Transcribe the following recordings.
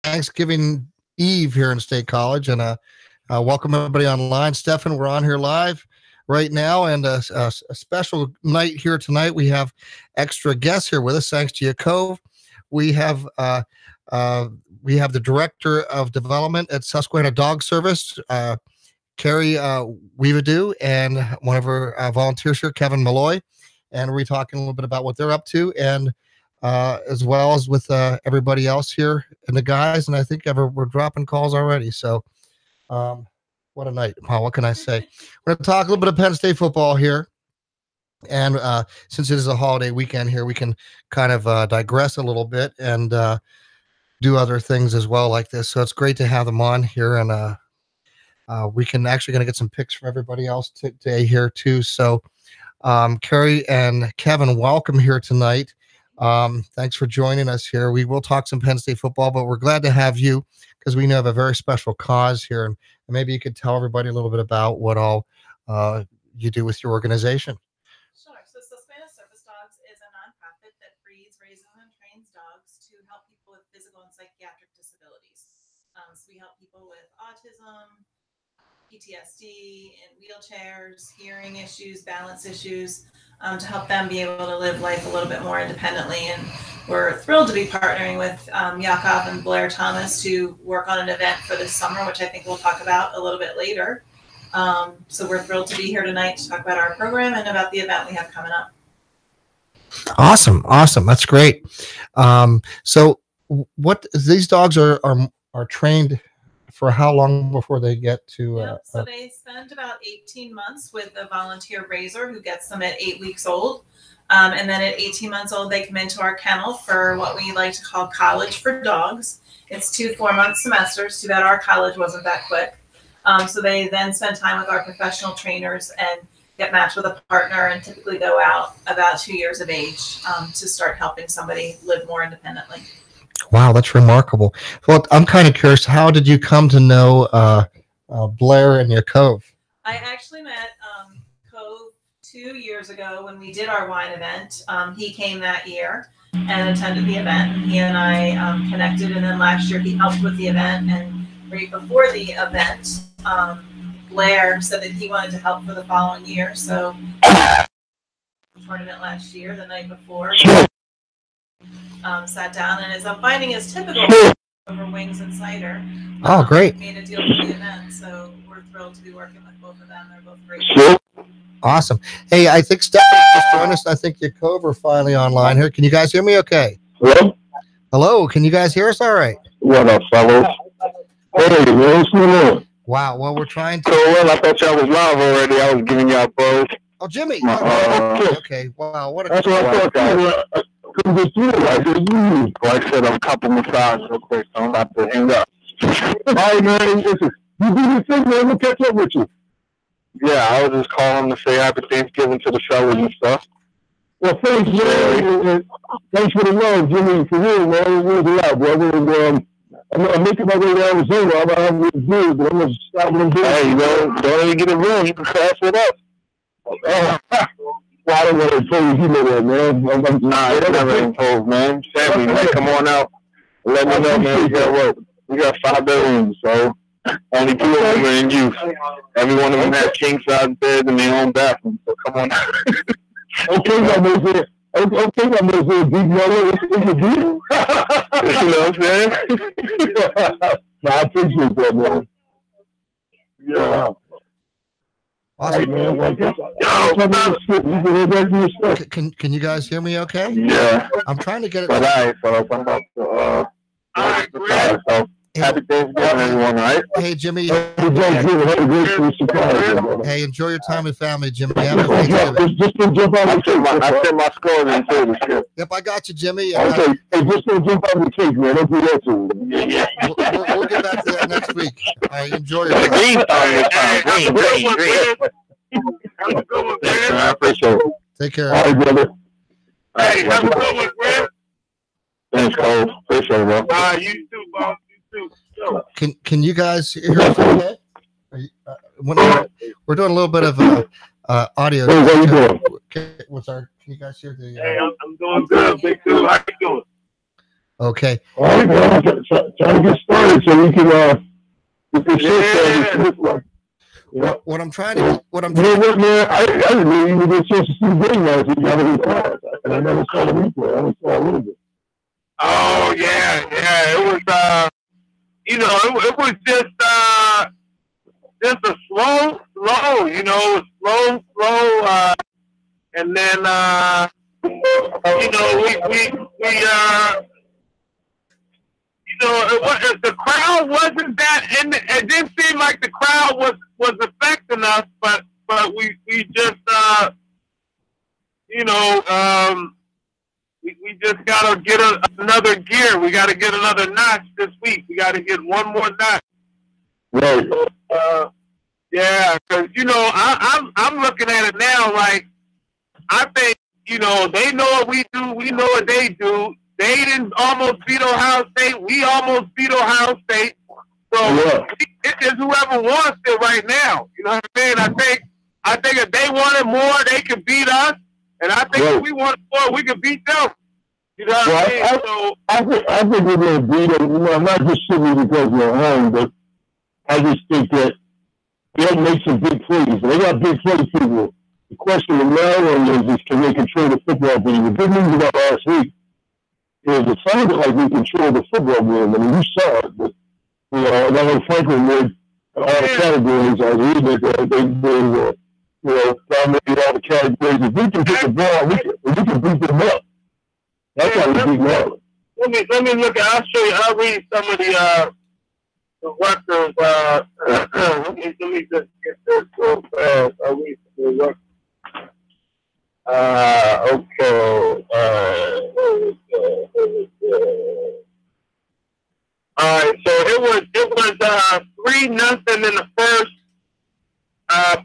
Thanksgiving Eve here in State College, and welcome everybody online. Stefan, we're on here live right now, and a special night here tonight. We have extra guests here with us, thanks to Yaacov. We have the Director of Development at Susquehanna Dog Service, Kerry Wevodau, and one of our volunteers here, Kevin Malloy, and we're talking a little bit about what they're up to, and as well as with everybody else here and the guys. And I think we're dropping calls already. So what a night, Paul. What can I say? We're going to talk a little bit of Penn State football here. And since it is a holiday weekend here, we can kind of digress a little bit and do other things as well like this. So it's great to have them on here. And we can actually going to get some picks from everybody else today here too. So Kerry and Kevin, welcome here tonight. Thanks for joining us here. We will talk some Penn State football, but we're glad to have you because we know have a very special cause here. And maybe you could tell everybody a little bit about what all you do with your organization. Sure. So Susquehanna Service Dogs is a nonprofit that breeds, raises, and trains dogs to help people with physical and psychiatric disabilities. So we help people with autism, PTSD, in wheelchairs, hearing issues, balance issues, to help them be able to live life a little bit more independently. And we're thrilled to be partnering with Yaacov and Blair Thomas to work on an event for this summer, which I think we'll talk about a little bit later. So we're thrilled to be here tonight to talk about our program and about the event we have coming up. Awesome. That's great. So what these dogs are trained for how long before they get to so they spend about 18 months with a volunteer raiser who gets them at 8 weeks old, and then at 18 months old they come into our kennel for what we like to call college for dogs. It's 2 4-month semesters. Too bad our college wasn't that quick. So they then spend time with our professional trainers and get matched with a partner, and typically go out about 2 years of age to start helping somebody live more independently. Wow, that's remarkable. Well, I'm kind of curious, how did you come to know Blair and Yaacov? I actually met Cove 2 years ago when we did our wine event. He came that year and attended the event. He and I connected, and then last year he helped with the event. And right before the event, Blair said that he wanted to help for the following year. So tournament last year, the night before, sat down, and as I'm finding is typical over wings and cider. Oh, great. Made a deal for the event, so we're thrilled to be working with both of them. They're both great. Awesome. Hey, I think Stephanie just joined us. I think Yaacov are finally online here. Can you guys hear me okay? Hello? Hello, can you guys hear us all right? What up, fellas? Hey, what's going on? Wow, well, we're trying to... Well, I thought y'all was live already. I was giving y'all both. Oh, Jimmy. Okay, wow, what a... That's what I thought. Like I said, I'm couple massage real quick, so I'm about to hang up. All right, man. Listen, you do your thing, man. We'll catch up with you. Yeah, I was just calling to say happy Thanksgiving to the fellas and stuff. Well, thanks, man. Thanks for the love, Jimmy. For real, man. It means a lot, brother. And I'm making my way to Arizona. I don't have to do, but I'm going to stop what I'm doing. Hey, don't even get a room. You can class with us. Well, I don't want to impose, you know that, man. Nah, it's never imposed, man. Family, man, come on out. Let me know, man. We got 5 bedrooms, so only 2 of them are in use. Every one of them has king-size beds in their own bathroom, so come on out. Okay, my man. Okay, my man. Big yellow, what's the deal? You know what I'm saying? I appreciate that, man. Yeah. Awesome. Can you guys hear me okay? Yeah. I'm trying to get it. All right, so I'm about to so happy Thanksgiving, everyone, right? Hey, Jimmy. Hey, enjoy your time with family, Jimmy. Have a Thanksgiving. Just don't jump on the cake. I set my score in too. Yep, I got you, Jimmy. Okay, hey, just don't jump on the cake, man. Don't do that to me. We'll get back to that next week. All right, enjoy your Green. I appreciate it. Take care. All right, brother. Hey, have a good one, man. Thanks, Cole. Appreciate it, bro. You too, boss. You too. Can you guys hear us okay? We're doing a little bit of audio. Hey, what are you doing? Can you guys hear the? Hey, I'm doing good, big dude. How you doing? Okay. All right, man. Trying to get started so we can get this shit started. Yeah. What I'm trying man, I didn't really even get a chance to see the game last week. I was in class, and I never saw the replay. I only saw a little bit. Oh yeah. It was it was just a slow, slow, and then the crowd wasn't that, and it didn't seem like the crowd was affecting us, but we just we just gotta get another gear. We gotta get another notch this week. We gotta get one more notch. Right. Yeah, because I'm looking at it now. Like, I think they know what we do. We know what they do. They didn't almost beat Ohio State. We almost beat Ohio State. So it is whoever wants it right now. You know what I'm saying? I think if they wanted more, they could beat us. And I think if we wanted more, we could beat them. You know what I mean? I think we're going to beat them. Not just simply because we're home, but I just think that they'll make some big plays. They got big play people. The question of now is can they control the football game? The good news about last week is it sounded like we controlled the football game. I mean, you saw it, but I know Franklin made all the categories. I was reading it. They dominated all the categories. If we can get the ball, we can beat them up. That's how we beat Maryland. Let me look at. I'll show you. I'll read some of the records. Let me just get this real fast. I'll read some of the records. Okay. All right. So it was 3-0 in the first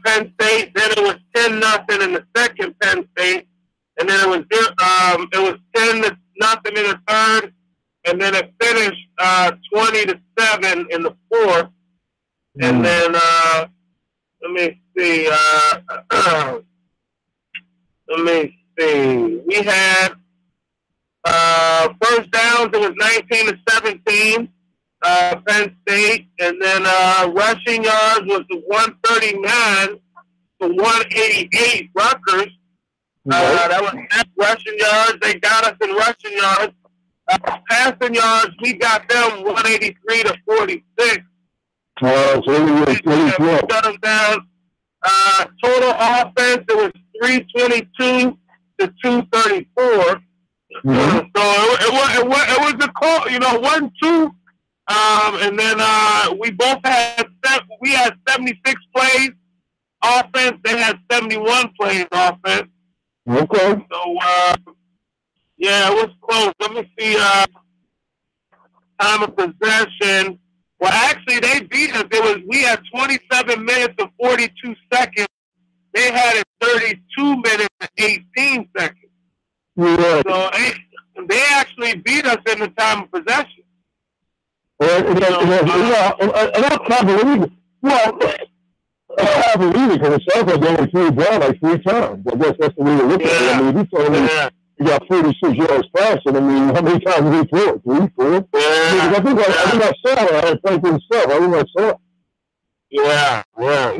Penn State. Then it was 10-0 in the second Penn State, and then it was 10-0 in the third, and then it finished 20-7 in the fourth. And then let me see. We had first downs. It was 19-17, Penn State, and then rushing yards was 139 to 188, Rutgers. That was rushing yards. They got us in rushing yards. Passing yards, we got them 183 to 46. So we shut them down. Total offense, it was 322 to 234. So it was a call, it wasn't two. And then we both had 76 plays offense. They had 71 plays offense. Okay. So it was close. Let me see. Time of possession. Well, actually, they beat us. We had 27 minutes and 42 seconds. They had it 32 minutes and 18 seconds. Yeah. So they actually beat us in the time of possession. And I can't believe it. Well, I can't believe it because it sounds like they only threw it down like 3 times. I guess that's the way to look at it. I mean, you told me you got 46 yards passing. I mean, how many times did he throw it? 3, 4? Yeah. I think I saw it. I had Franklin himself. I think I saw it. Yeah. What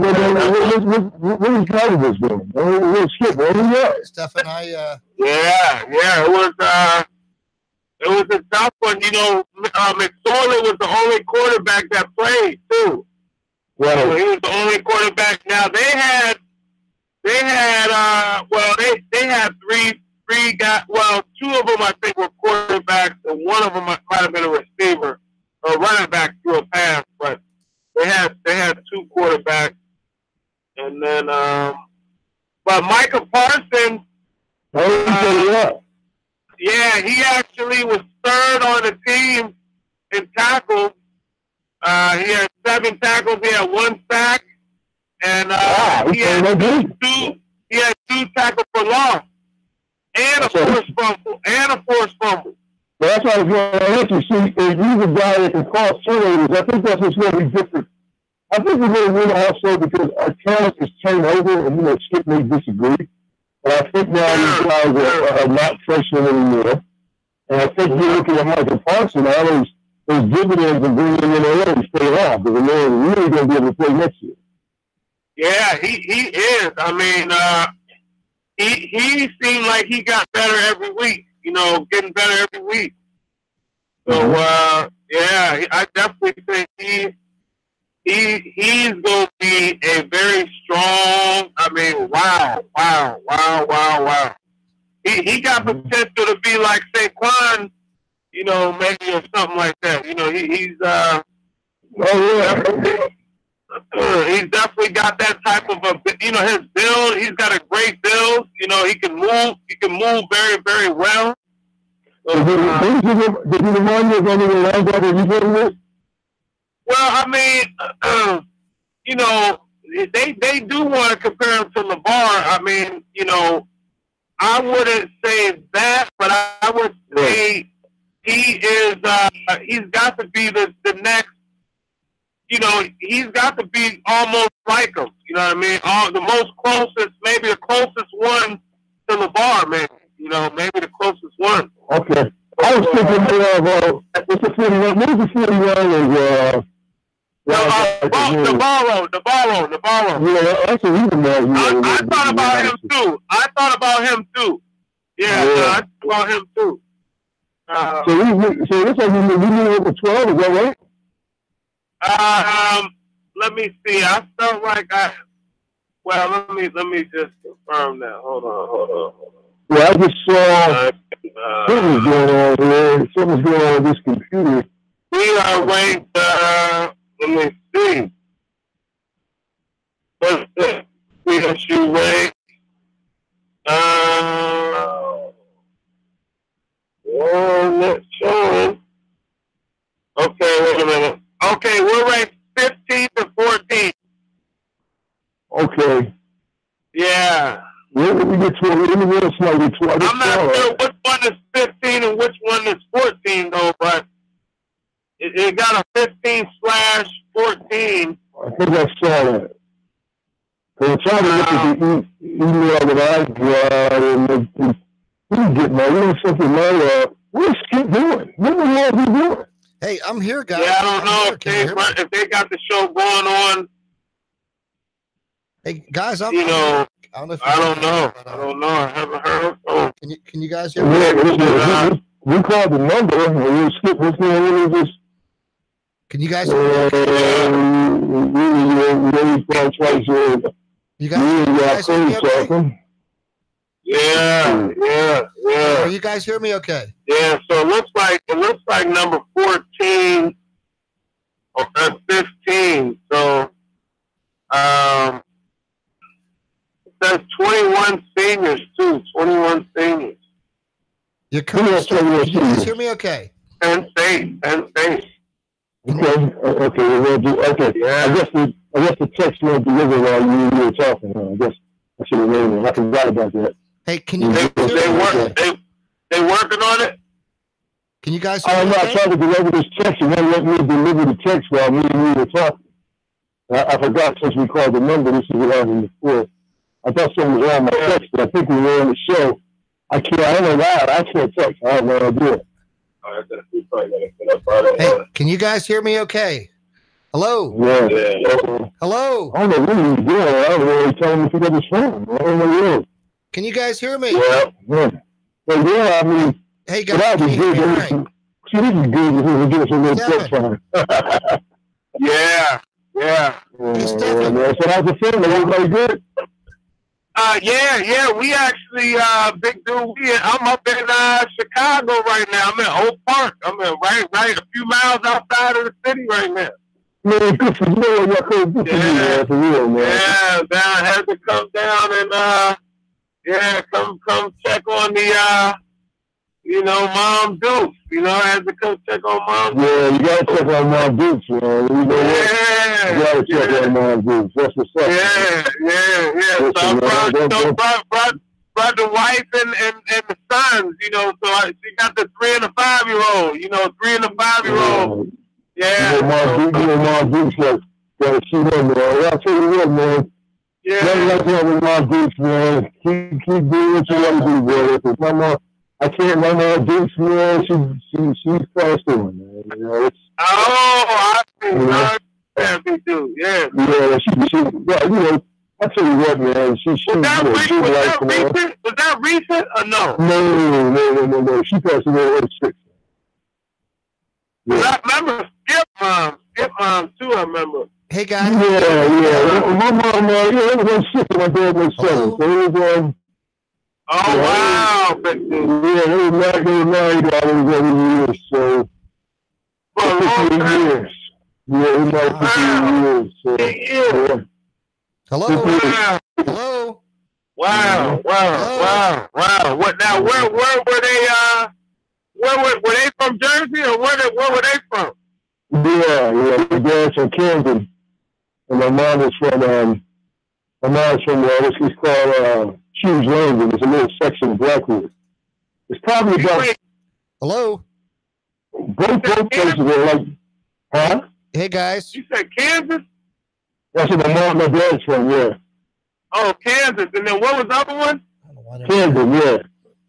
is guiding this game? We'll skip. What do we got? Steph and I. It was a tough one. McSorley was the only quarterback that played too. Right. So he was the only quarterback. Now they had three guys. Well, 2 of them I think were quarterbacks, and one of them might have been a receiver or running back through a pass. But they had 2 quarterbacks, and then but Micah Parsons. He actually was 3rd on the team in tackles. He had 7 tackles. He had 1 sack, and he had 2 tackles for loss, and a forced fumble. Well, that's why I was going to ask you. See, if he's a guy that can cause turnovers, I think that's what's going to be different. I think we're going to win also because our talent is turned over, and Skip may disagree. But I think now these guys are not freshmen anymore. And I think you're looking at Michael Parsons, all those dividends and bringing in early stay off, because they're really going to be able to play next year. Yeah, he is. I mean, he seemed like he got better every week. You know, getting better every week. So yeah, I definitely think he's going to be a very strong. I mean, wow. He got potential to be like Saquon, you know, maybe or something like that. You know, he's definitely got that type of a, you know, his build. He's got a great build. You know, he can move. He can move very, very well. Did he remind you of any of the linebackers you played with? Well, I mean, you know, they do want to compare him to LeVar. I mean, you know, I wouldn't say that, but I would say he is. He's got to be the next. You know, he's got to be almost like him. You know what I mean? The most closest, maybe the closest one to LeVar, maybe. You know, maybe the closest one. Okay. I was thinking more of what's the 41? What was the 41? Navarro. Yeah, that's what he was. I thought about him too. Yeah, I thought about him too. So it looks like we knew over 12, is that right? Let me see. I felt like well, let me just confirm that. Hold on. Yeah, I just saw something's going on here. Something's going on with this computer. We are ranked, let me see. What's this? CSU ranked, not showing. Okay, wait a minute. Okay, we're ranked 15 to 14. Okay. Yeah. Where did we get 12? I'm not sure which one is 15 and which one is 14, though, but it got a 15/14. I think I saw that. I'm trying to look at the email that I got, and we didn't get something like what's Skip doing? What the hell is he doing? Hey, I'm here, guys. Yeah, I don't know if they got the show going on. Hey, guys, you know. I don't know. I haven't heard. Can you guys hear me? We called the number. And Skip was there. Can you guys hear me? You guys hear me okay? Yeah. You guys hear me okay? Yeah. So it looks like number 14 or 15. So there's 21 seniors too. 21 seniors. You're coming. Can you guys hear me okay? Penn State. Okay. We'll do. Okay. Yeah. I guess the text won't deliver while you were talking. I guess I should have known it. I forgot about that. Hey, can you? They working on it. Can you guys? I'm not trying to deliver this text. And won't let me deliver the text while me and you were talking. I forgot since we called the number. This is what happened before. I thought something was wrong with my text, but I think we were on the show. I don't know why. I can't text. I have no idea. Hey, can you guys hear me okay? Hello? Yeah. Hello? I don't know what he's doing. I don't know. He's telling me to get his phone. I don't know what. Can you guys hear me? Yeah. But yeah, I mean, hey, guys, can you hear me all right? See, this is good. This is give us a little text time. Yeah. So how's the family? Everybody good? Yeah. We actually, big dude. I'm up in Chicago right now. I'm in Oak Park. I'm in right a few miles outside of the city right now. Man, good for you. For real, man. Yeah, I had to come down and come check on the Mom Dukes. I had to come check on Mom Dukes. Yeah, you gotta check on Mom Dukes, man. You gotta check on Mom Dukes. That's what's up. Yeah. So I brought the wife and the sons, she got the 3 and the 5-year-old, 3 and the 5-year-old. Yeah. Mom Dukes, gotta see them, man. I'll tell you what, man. Yeah. Nothing like that with Mom Dukes, man. Keep doing what you want to do, boy. I can't run all dukes, man. She's fast doing, man. You know, it's, I see. You know? Yeah. Yeah, well, you know, I tell you what, man. Was that recent or no? No. She passed away at 6. Yeah. I remember Skip too. I remember. Hey guys. Yeah. My mom, it was 6. My dad was 7. So it was wow. Yeah, they were married all those years. So for a long time. Years. Yeah, it was like 15 years. So, yeah. Hello. Hello. Wow. What now? Where were they? Were they from Jersey or where were they from? Yeah. My dad's from Kansas, and my mom is from it's called Hughes Lane. It's a little section of Blackwood. It's probably about. Hello. Both places are like, huh? Hey guys. You said Kansas? That's where my dad's from, yeah. Oh, Kansas. And then what was the other one? Kansas, yeah.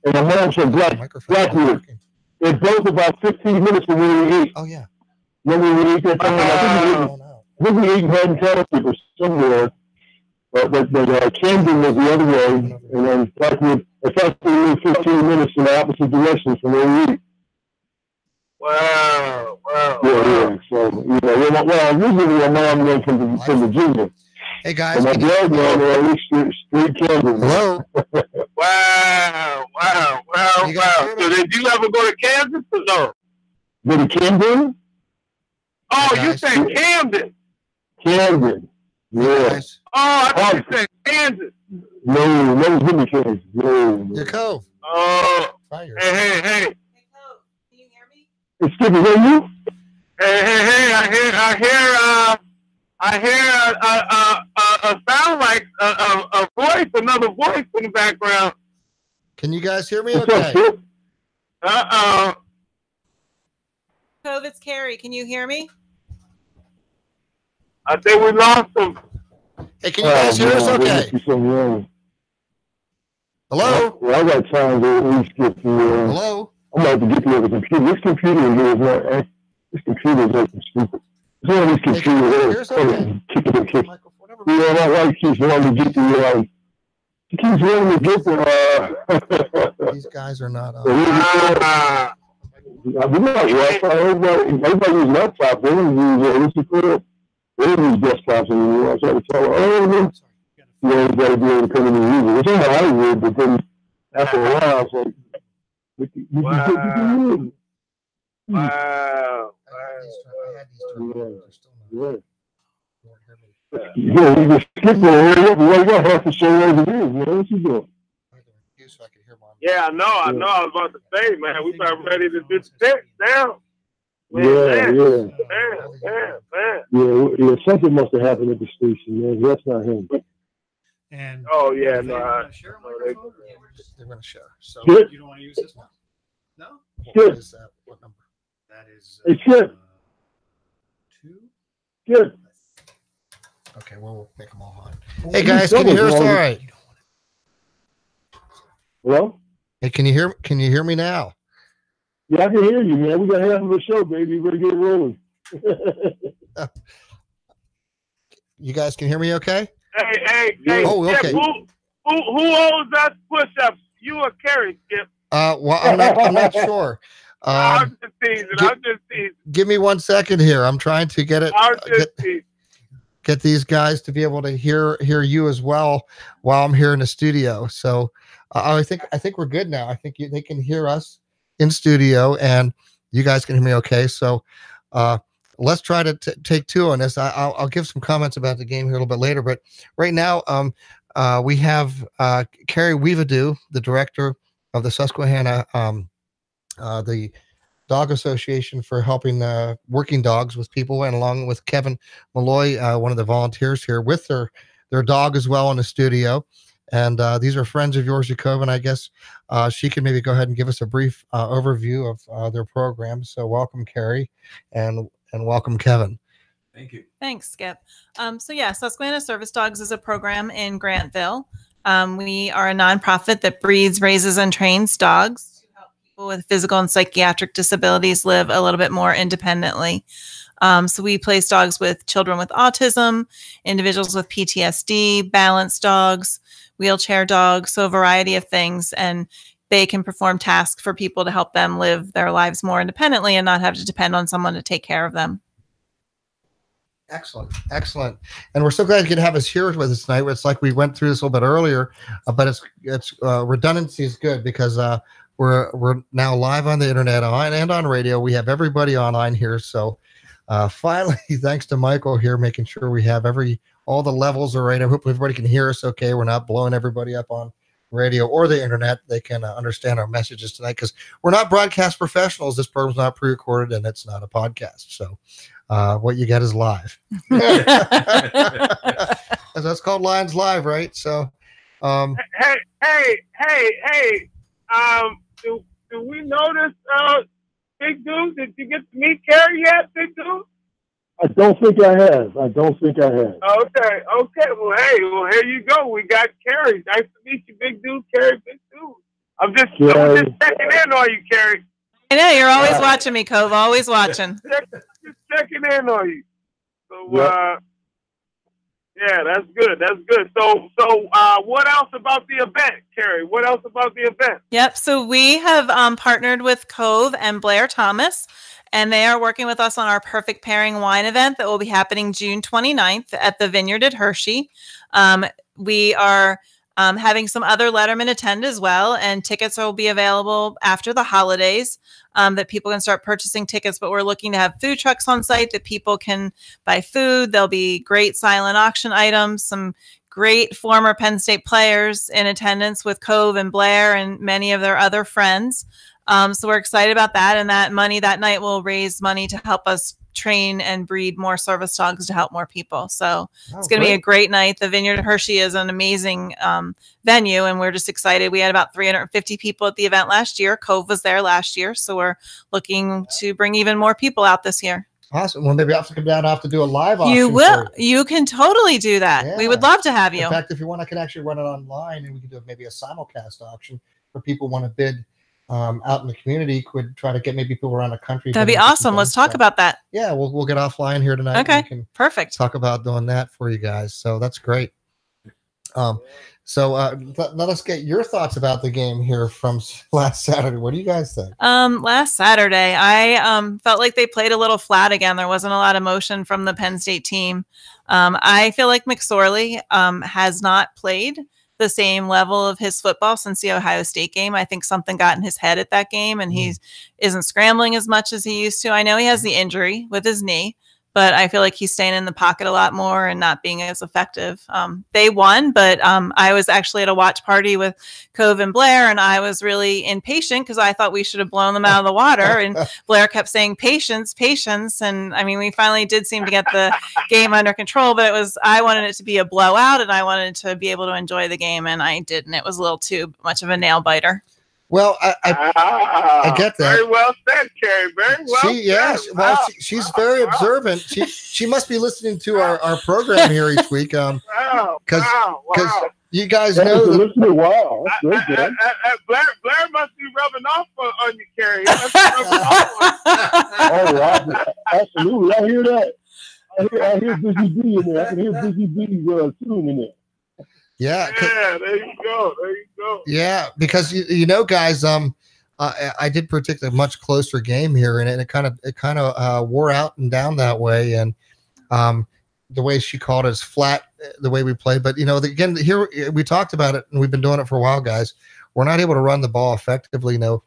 And my mom's from Blackwood. They're both about 15 minutes from where we eat. Oh, yeah. When we eat that time, I think we eat Head County or somewhere. But Camden was the other way, and then Blackwood, it's actually 15 minutes in the opposite direction from where we eat. Wow. Yeah. So, you know, originally my mom went from Virginia. Hey guys. And my dad went straight Camden. Hello. Wow. So did you ever go to Kansas or no? Go to Camden? Oh, you said Camden. Camden. Yeah. Oh, I thought you said Kansas. No, it's been Kansas. No. Yaacov. Oh. Fire. Hey. Excuse me, where are you? Hey, I hear a sound like a voice, another voice in the background. Can you guys hear me What's okay? Up, Yaacov, it's Kerry. Can you hear me? I think we lost him. Hey, can you guys hear us okay? Hello? Well, I got time to at least get to Hello? I'm about to get to the computer. This computer here is not. This computer is acting stupid. It's one of these computers. Yeah, my wife keeps wanting to get the. She keeps wanting to get the. These guys are not. We're not Wi-Fi. Everybody uses laptops. They don't use desktops anymore. I try to tell her, you got to be able to come in and use it. It's on Hollywood, but then after a while, it's like. Wow. Yeah, you just skip the area, but you don't have to show where it is. What you doing? Yeah, I know. I was about to say, man, we about ready to do six now. Yeah, something must have happened at the station, man. That's not him. And no, they're going to share. So Good. you don't want to use this one? No? Good. What is that? What number? That is it's good. 2. Good. Okay, we'll make them all on. Hey guys, can you hear us all right? Hello? Hey, can you hear me now? Yeah, I can hear you, man. We got half of the show, baby. You better get rolling. You guys can hear me okay? Hey. Oh, okay. Skip, who owns us push-ups? You or Kerry, Skip? Well, I'm not sure. I'm just teasing. Give me 1 second here. I'm trying to get it. Get these guys to be able to hear you as well while I'm here in the studio. So I think we're good now. I think they can hear us in studio, and you guys can hear me okay. So let's try to take 2 on this. I'll give some comments about the game here a little bit later, but right now we have Kerry Wevodau, the director of the Susquehanna, the Dog Association, for helping working dogs with people, and along with Kevin Malloy, one of the volunteers here, with their dog as well in the studio. And these are friends of yours, Yaacov, and I guess she can maybe go ahead and give us a brief overview of their program. So welcome, Kerry, and welcome, Kevin. Thank you. Thanks, Skip. Susquehanna Service Dogs is a program in Grantville. We are a nonprofit that breeds, raises, and trains dogs to help with physical and psychiatric disabilities live a little bit more independently. So we place dogs with children with autism, individuals with PTSD, balanced dogs, wheelchair dogs, so a variety of things. And they can perform tasks for people to help them live their lives more independently and not have to depend on someone to take care of them. Excellent. Excellent. And we're so glad you could have us here with us tonight. It's like we went through this a little bit earlier, but it's redundancy is good because we're now live on the internet and on radio. We have everybody online here. So finally, thanks to Michael here, making sure we have all the levels are right. I hope everybody can hear us okay. We're not blowing everybody up on radio or the internet. They can understand our messages tonight because we're not broadcast professionals. This program's not pre-recorded and it's not a podcast. So what you get is live. That's called Lions Live, right? So hey, do we notice Big Dude? Did you get to meet Kerry yet, Big Dude? I don't think I have. Okay. Well, here you go. We got Kerry. Nice to meet you, Big Dude. Kerry, Big Dude. I'm just checking in on you, Kerry. I know you're always watching me, Cove. Always watching. Just checking in on you. So, yeah, that's good. So, what else about the event, Kerry? What else about the event? Yep. So we have partnered with Cove and Blair Thomas, and they are working with us on our Perfect Pairing Wine event that will be happening June 29th at the Vineyard at Hershey. We are having some other lettermen attend as well, and tickets will be available after the holidays that people can start purchasing tickets. But we're looking to have food trucks on site that people can buy food. There'll be great silent auction items, some great former Penn State players in attendance with Cove and Blair and many of their other friends. So we're excited about that. And that money that night will raise money to help us train and breed more service dogs to help more people. So it's going to be a great night. The Vineyard at Hershey is an amazing venue, and we're just excited. We had about 350 people at the event last year. Cove was there last year, so we're looking to bring even more people out this year. Awesome. Well, maybe I have to come down. I have to do a live auction. You will. You can totally do that. Yeah. We would love to have you. In fact, if you want, I can actually run it online, and we can do maybe a simulcast auction for people who want to bid out in the community. Could try to get maybe people around the country. That'd be awesome. Let's talk about that. Yeah, we'll get offline here tonight. Okay, we can perfect. Talk about doing that for you guys. So that's great. So let us get your thoughts about the game here from last Saturday. What do you guys think? Last Saturday, I felt like they played a little flat again. There wasn't a lot of motion from the Penn State team. I feel like McSorley has not played the same level of his football since the Ohio State game. I think something got in his head at that game, and he isn't scrambling as much as he used to. I know he has the injury with his knee, but I feel like he's staying in the pocket a lot more and not being as effective. They won, but I was actually at a watch party with Cove and Blair, and I was really impatient because I thought we should have blown them out of the water. And Blair kept saying, patience, patience. And I mean, we finally did seem to get the game under control, but I wanted it to be a blowout, and I wanted to be able to enjoy the game, and I didn't. It was a little too much of a nail biter. Well, I get that. Very well said, Kerry. Very well said. She's very observant. She must be listening to our program here each week. Because you guys know that. Wow, that's good. Blair must be rubbing off on you, Kerry. Absolutely. I hear that. I hear Busy B in there. I can hear Busy B's tune in there. Yeah, there you go. Yeah, because you know, guys, I did predict a much closer game here, and it kind of wore out and down that way, and the way she called it is flat, the way we played. But you know, again, here we talked about it, and we've been doing it for a while, guys. We're not able to run the ball effectively, and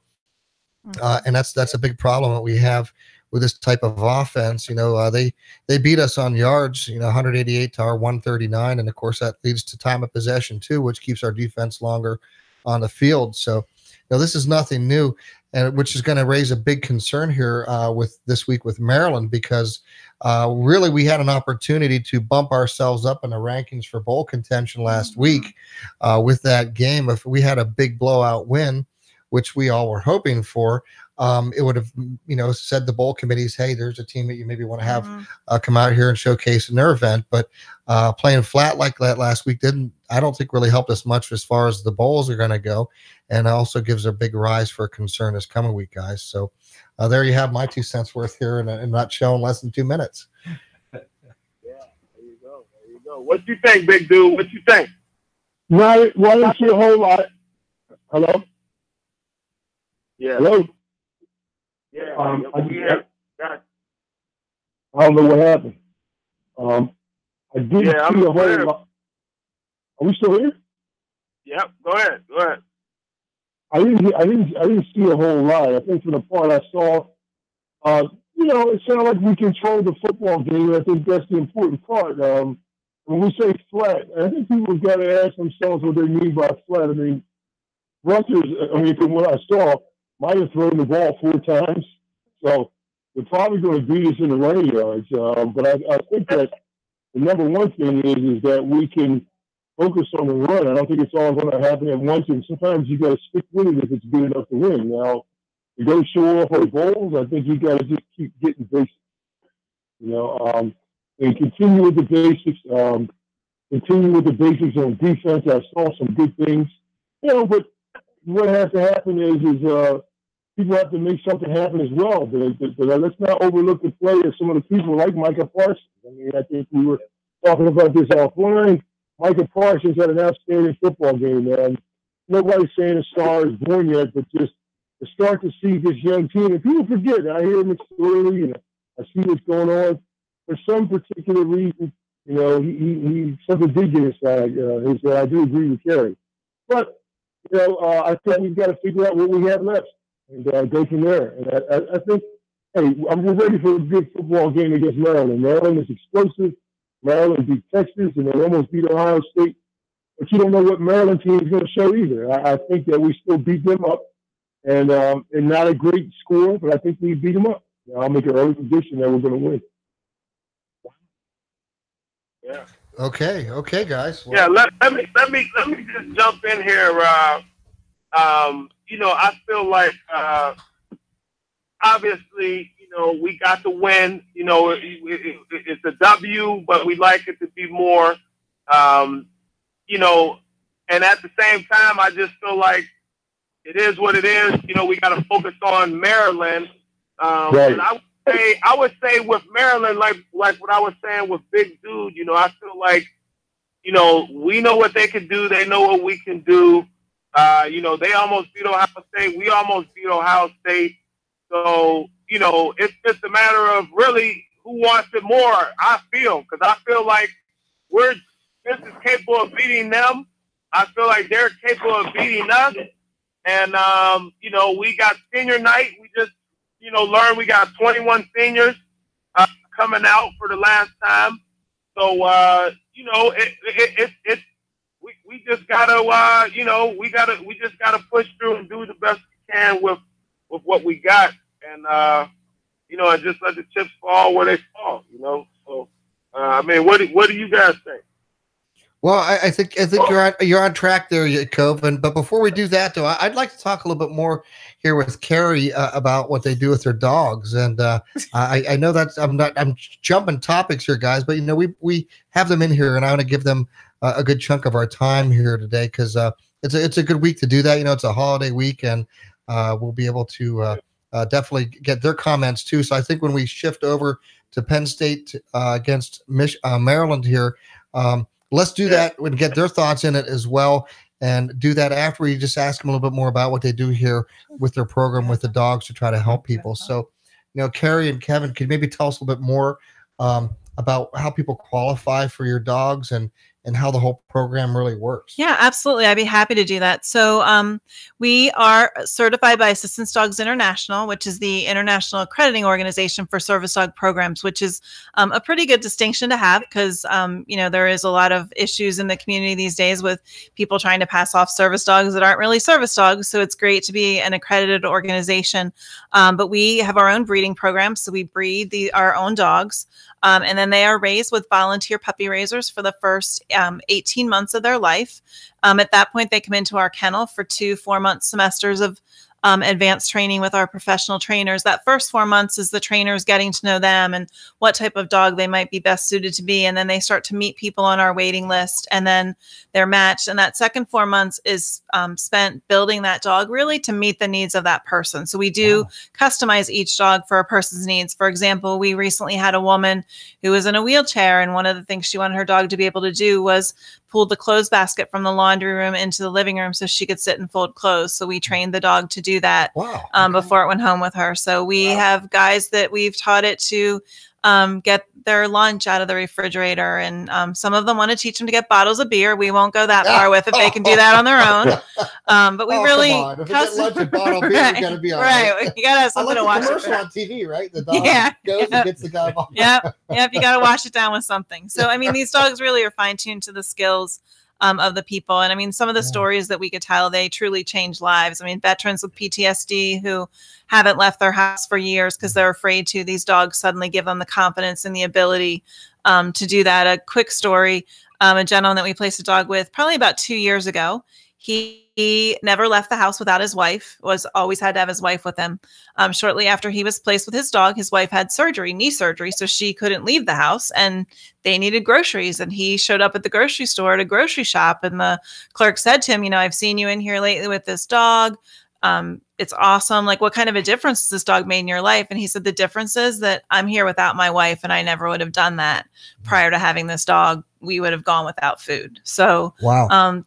that's a big problem that we have with this type of offense. You know, they beat us on yards, 188 to our 139. And of course that leads to time of possession too, which keeps our defense longer on the field. So, this is nothing new, and which is going to raise a big concern here with this week with Maryland, because really we had an opportunity to bump ourselves up in the rankings for bowl contention last week with that game. If we had a big blowout win, which we all were hoping for, it would have, said the bowl committees, hey, there's a team that you maybe want to have come out here and showcase in their event. But playing flat like that last week didn't I don't think really helped us much as far as the bowls are going to go, and also gives a big rise for concern this coming week, guys. So there you have my 2 cents worth here in a nutshell in less than 2 minutes. Yeah, there you go. There you go. What you think, big dude? What you think? Well, I didn't see a whole lot. Hello? Yeah. Hello? Yeah. I don't know what happened. I didn't see a whole lot. Are we still here? Yep. Go ahead. I didn't see a whole lot. I think for the part I saw, it sounded like we controlled the football game. I think that's the important part. When we say flat, I think people have got to ask themselves what they mean by flat. I mean, Rutgers, from what I saw, might have thrown the ball 4 times. So they're probably going to beat us in the running yards. But I think that the number one thing is that we can focus on the run. I don't think it's all going to happen at once. And sometimes you got to stick with it if it's good enough to win. Now, to go show off our goals, I think you got to just keep getting basics. And continue with the basics. Continue with the basics on defense. I saw some good things. But what has to happen is people have to make something happen as well. But let's not overlook the play of some of the people like Micah Parsons. I mean, I think we were talking about this offline. Micah Parsons had an outstanding football game, man. Nobody's saying a star is born yet, but just to start to see this young team. And people forget, I hear him early, and I see what's going on. For some particular reason, he something did get inside. I do agree with Kerry. But, I think we've got to figure out what we have left and go from there. And I think, hey, we're ready for a good football game against Maryland. Maryland is explosive. Maryland beat Texas, and they almost beat Ohio State. But you don't know what Maryland team is going to show either. I think that we still beat them up, and not a great score, but I think we beat them up. I'll make an early prediction that we're going to win. Yeah. Okay, guys. Well, yeah, let me just jump in here. I feel like obviously, we got the win. It's a W, but we like it to be more. And at the same time, I just feel like it is what it is. We got to focus on Maryland. Right. And I would say with Maryland, like what I was saying with Big Dude, I feel like, we know what they can do. They know what we can do. They almost beat Ohio State. We almost beat Ohio State. So, it's just a matter of really who wants it more, I feel. Because I feel like we're just as capable of beating them. I feel like they're capable of beating us. And, we got senior night. We just, learned we got 21 seniors coming out for the last time. So, we just gotta, we just gotta push through and do the best we can with what we got, and and just let the chips fall where they fall. So, what do you guys think? Well, I think you're on track there, Yaacov. But before we do that, though, I'd like to talk a little bit more here with Kerry about what they do with their dogs. And I know that I'm jumping topics here, guys, but we have them in here, and I want to give them a good chunk of our time here today because it's a good week to do that. It's a holiday week, and we'll be able to definitely get their comments too. So I think when we shift over to Penn State against Maryland here. Let's do that and get their thoughts in it as well, and do that after we just ask them a little bit more about what they do here with their program with the dogs to try to help people. So, Kerry and Kevin, could maybe tell us a little bit more about how people qualify for your dogs and how the whole program really works. Yeah, absolutely. I'd be happy to do that. So we are certified by Assistance Dogs International, which is the international accrediting organization for service dog programs, which is a pretty good distinction to have because, there is a lot of issues in the community these days with people trying to pass off service dogs that aren't really service dogs. So it's great to be an accredited organization. But we have our own breeding program. So we breed our own dogs. And then they are raised with volunteer puppy raisers for the first 18 months of their life. At that point, they come into our kennel for 2 4-month semesters of advanced training with our professional trainers. That first 4 months is the trainers getting to know them and what type of dog they might be best suited to be. And then they start to meet people on our waiting list, and then they're matched. And that second 4 months is spent building that dog really to meet the needs of that person. So we do customize each dog for a person's needs. For example, we recently had a woman who was in a wheelchair, and one of the things she wanted her dog to be able to do was pull the clothes basket from the laundry room into the living room so she could sit and fold clothes. So we trained the dog to do that before it went home with her. So we have guys that we've taught it to get their lunch out of the refrigerator. And some of them want to teach them to get bottles of beer. We won't go that far with it. They can do that on their own. But we really... Come on. If you get lunch and bottle of beer, you got to be all right. You got to have something to watch. I like the commercial on TV, right? The dog goes and gets the guy. Yep. You got to wash it down with something. So, I mean, these dogs really are fine-tuned to the skills of the people. And I mean, some of the stories that we could tell, they truly change lives. I mean, veterans with PTSD who haven't left their house for years because they're afraid to, these dogs suddenly give them the confidence and the ability to do that. A quick story, a gentleman that we placed a dog with probably about 2 years ago. He never left the house without his wife, was always had to have his wife with him. Shortly after he was placed with his dog, his wife had surgery, knee surgery, so she couldn't leave the house, and they needed groceries. And he showed up at the grocery store at a grocery shop, and the clerk said to him, you know, I've seen you in here lately with this dog. It's awesome. Like, what kind of a difference has this dog made in your life? And he said, the difference is that I'm here without my wife, and I never would have done that prior to having this dog. We would have gone without food. So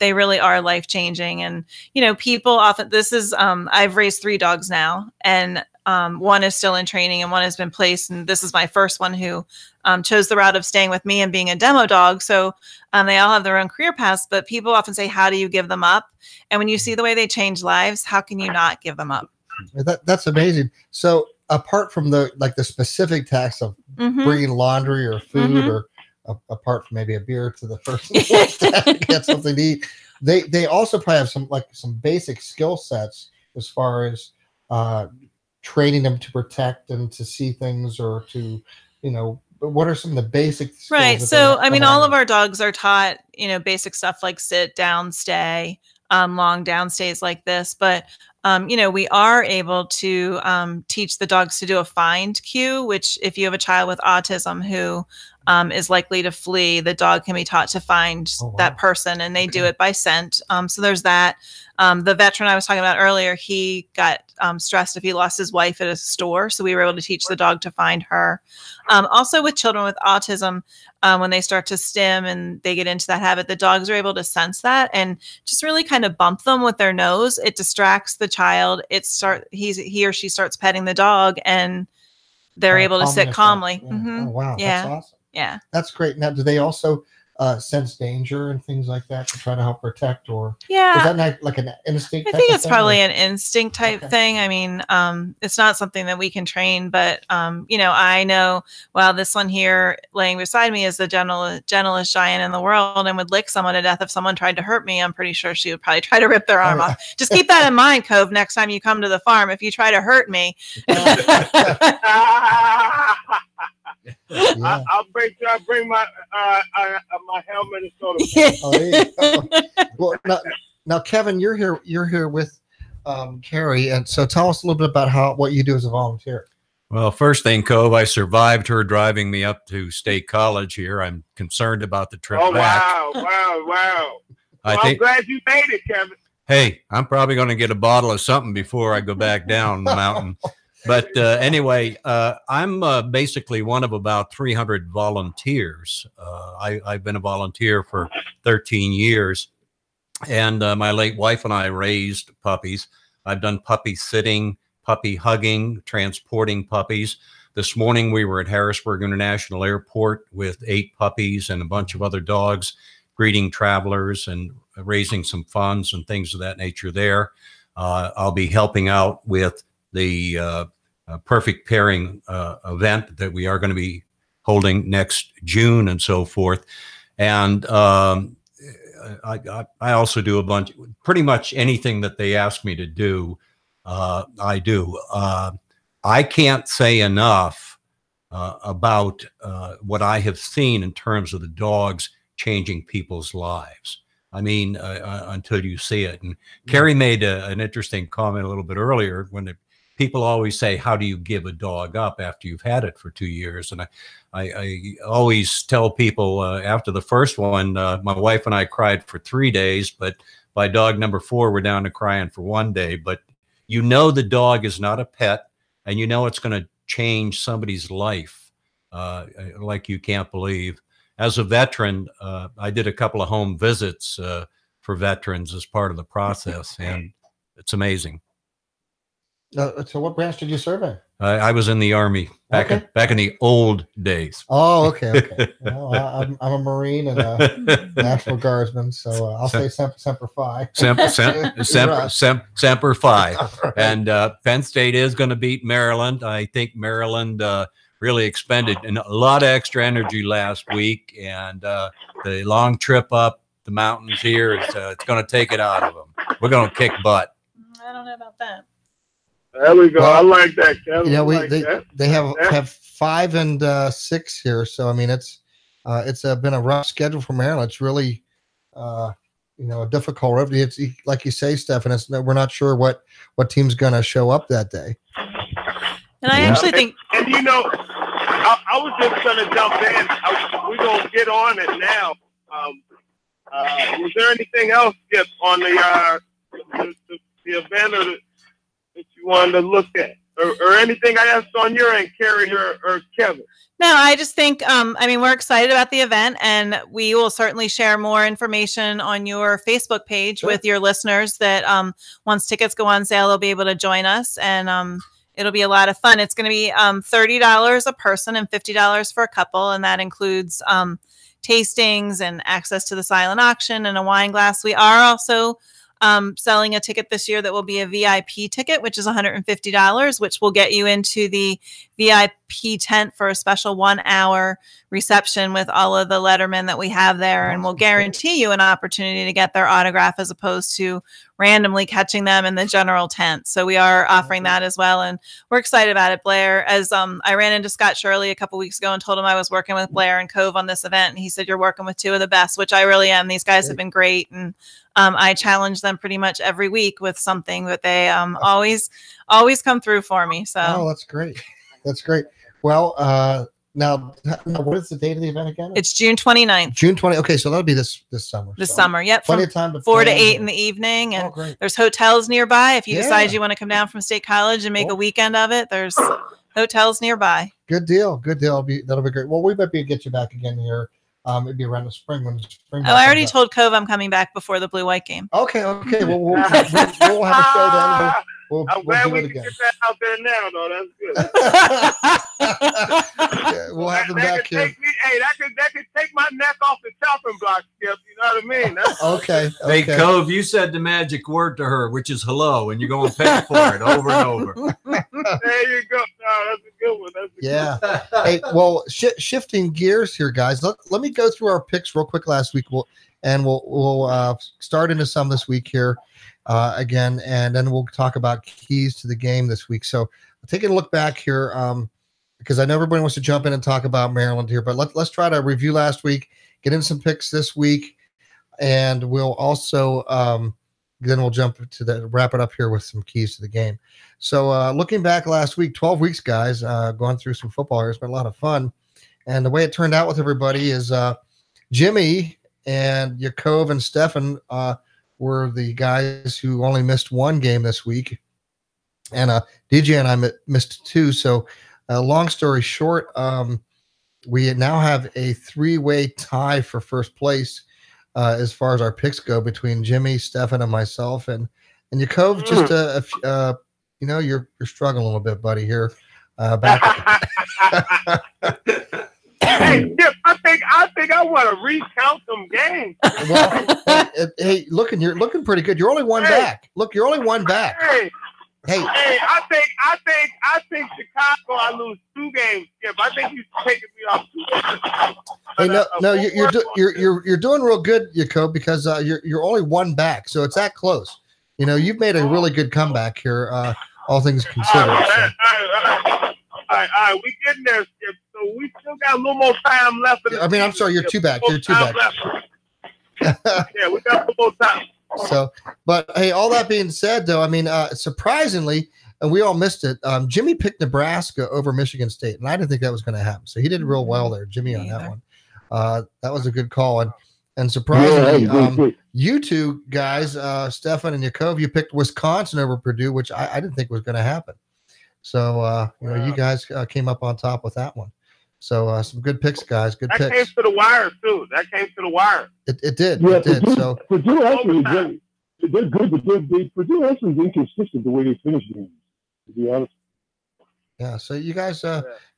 they really are life-changing. And, you know, people often, this is, I've raised 3 dogs now, and one is still in training and one has been placed. And this is my first one who chose the route of staying with me and being a demo dog. So they all have their own career paths, but people often say, how do you give them up? And when you see the way they change lives, how can you not give them up? That's amazing. So apart from the specific tasks of bringing laundry or food or apart from maybe a beer to the person who wants to get something to eat, they also probably have some basic skill sets as far as training them to protect and to see things, or to, you know, what are some of the basic skills? Right. So, I mean, all of our dogs are taught, you know, basic stuff like sit, down, stay, long down stays like this. But, you know, we are able to teach the dogs to do a find cue, which if you have a child with autism who is likely to flee, the dog can be taught to find that person, and they do it by scent. So there's that. The veteran I was talking about earlier, he got stressed if he lost his wife at a store. So we were able to teach the dog to find her. Also with children with autism, when they start to stim and they get into that habit, the dogs are able to sense that and just really kind of bump them with their nose. It distracts the child. He or she starts petting the dog, and they're able to sit calmly. Yeah. Oh, wow. Yeah. That's awesome. Yeah. That's great. Now, do they also sense danger and things like that to try to help protect, or is that not like an instinct? I think it's probably an instinct type thing. I mean, it's not something that we can train, but you know, I know, well, this one here laying beside me is the gentlest giant in the world, and would lick someone to death if someone tried to hurt me. I'm pretty sure she would probably try to rip their arm off. Just keep that in mind, Cove, next time you come to the farm. If you try to hurt me. Yeah. I'll bring my my helmet and soda. Well, now, Kevin, you're here with Kerry, and so tell us a little bit about what you do as a volunteer. Well, first thing, Cove, I survived her driving me up to State College here. I'm concerned about the trip back. Wow. I'm glad you made it, Kevin. Hey, I'm probably going to get a bottle of something before I go back down the mountain. But anyway, I'm basically one of about 300 volunteers. I've been a volunteer for 13 years, and my late wife and I raised puppies. I've done puppy sitting, puppy hugging, transporting puppies. This morning we were at Harrisburg International Airport with 8 puppies and a bunch of other dogs, greeting travelers and raising some funds and things of that nature there. I'll be helping out with the perfect pairing event that we are going to be holding next June and so forth. And I also do a bunch, pretty much anything that they ask me to do, I do. I can't say enough about what I have seen in terms of the dogs changing people's lives. I mean, until you see it. And Kerry made an interesting comment a little bit earlier when people always say, how do you give a dog up after you've had it for 2 years? And I always tell people after the first one, my wife and I cried for 3 days, but by dog number 4, we're down to crying for 1 day. But you know the dog is not a pet, and you know it's going to change somebody's life like you can't believe. As a veteran, I did a couple of home visits for veterans as part of the process, and it's amazing. So what branch did you serve in? I was in the Army back in the old days. Oh, okay. Well, I'm a Marine and a National Guardsman, so I'll say Semper Fi. Semper Fi. And Penn State is going to beat Maryland. I think Maryland really expended a lot of extra energy last week, and the long trip up the mountains here it's going to take it out of them. We're going to kick butt. I don't know about that. There we go. Well, I like that, Kevin. They have 5 and 6 here, so I mean it's been a rough schedule for Maryland. It's really a difficult road. It's like you say, Stephen. We're not sure what team's going to show up that day. And I actually think, and I was just going to jump in. We're going to get on it now. Was there anything else, Skip, on the event that you wanted to look at, or anything I asked on your end, Kerry or Kevin? no, I just think, we're excited about the event, and we will certainly share more information on your Facebook page with your listeners that once tickets go on sale, they'll be able to join us, and it'll be a lot of fun. It's going to be $30 a person and $50 for a couple, and that includes tastings and access to the silent auction and a wine glass. We are also selling a ticket this year that will be a VIP ticket, which is $150, which will get you into the VIP tent for a special 1-hour reception with all of the lettermen that we have there. And we'll guarantee you an opportunity to get their autograph as opposed to randomly catching them in the general tent. So we are offering that as well. And we're excited about it. Blair, as I ran into Scott Shirley a couple weeks ago and told him I was working with Blair and Cove on this event. And he said, you're working with 2 of the best, which I really am. These guys have been great. And I challenge them pretty much every week with something that they always come through for me. So that's great. That's great. Well, now what is the date of the event again? It's June 29th. June 20. Okay, so that'll be this summer. This summer, yep. Plenty of time to 4 to 8 in the evening, and there's hotels nearby. If you decide you want to come down from State College and make a weekend of it, there's hotels nearby. Good deal. That'll be great. Well, we might be able to get you back again here. Maybe around the spring when the spring. I already told Cove I'm coming back before the Blue-White game. Okay. Well, we'll have a show then. I'm glad we can get that out there now, though. That's good. We'll have them back here. That could take my neck off the chopping block, Skip. You know what I mean? That's okay. Hey, Cove, you said the magic word to her, which is hello, and you're going to pay for it over and over. There you go. No, that's a good one. Good one. Hey, well, shifting gears here, guys. Let me go through our picks real quick last week. We'll start into some this week here. Again, and then we'll talk about keys to the game this week. So taking a look back here, because I know everybody wants to jump in and talk about Maryland here, but let's try to review last week, get in some picks this week, and we'll also then we'll jump to wrap it up here with some keys to the game. So looking back last week, 12 weeks, guys, going through some football here. It's been a lot of fun. And the way it turned out with everybody is Jimmy and Yaacov and Stefan were the guys who only missed 1 game this week. And DJ and I missed 2. So long story short, we now have a 3-way tie for first place as far as our picks go between Jimmy, Stefan, and myself. And Yaacov, just you're struggling a little bit, buddy. Here, back. Hey, Skip, I think I want to recount some games. Well, hey, you're looking pretty good. You're only one back. Look, you're only one back. Hey, I think Chicago. I lose 2 games, Skip. I think you taking me off 2 games. Hey, you're doing real good, Yaacov, because you're only one back, so it's that close. You've made a really good comeback here, all things considered. All right, we getting there, Skip. So we still got a little more time left. I'm sorry, you're 2 back. You're 2 back. Yeah, we got football time. So, but hey, all that being said, though, I mean, surprisingly, and we all missed it. Jimmy picked Nebraska over Michigan State, and I didn't think that was going to happen. So he did real well there, Jimmy, on that one. That was a good call, and surprisingly, you two guys, Stefan and Yaacov, you picked Wisconsin over Purdue, which I didn't think was going to happen. So you guys came up on top with that one. So some good picks, guys. Good picks. That came to the wire too. That came to the wire. It did. Yeah, it did. Purdue actually they're good, but Purdue actually is inconsistent the way they finish games. To be honest. Yeah. So you guys,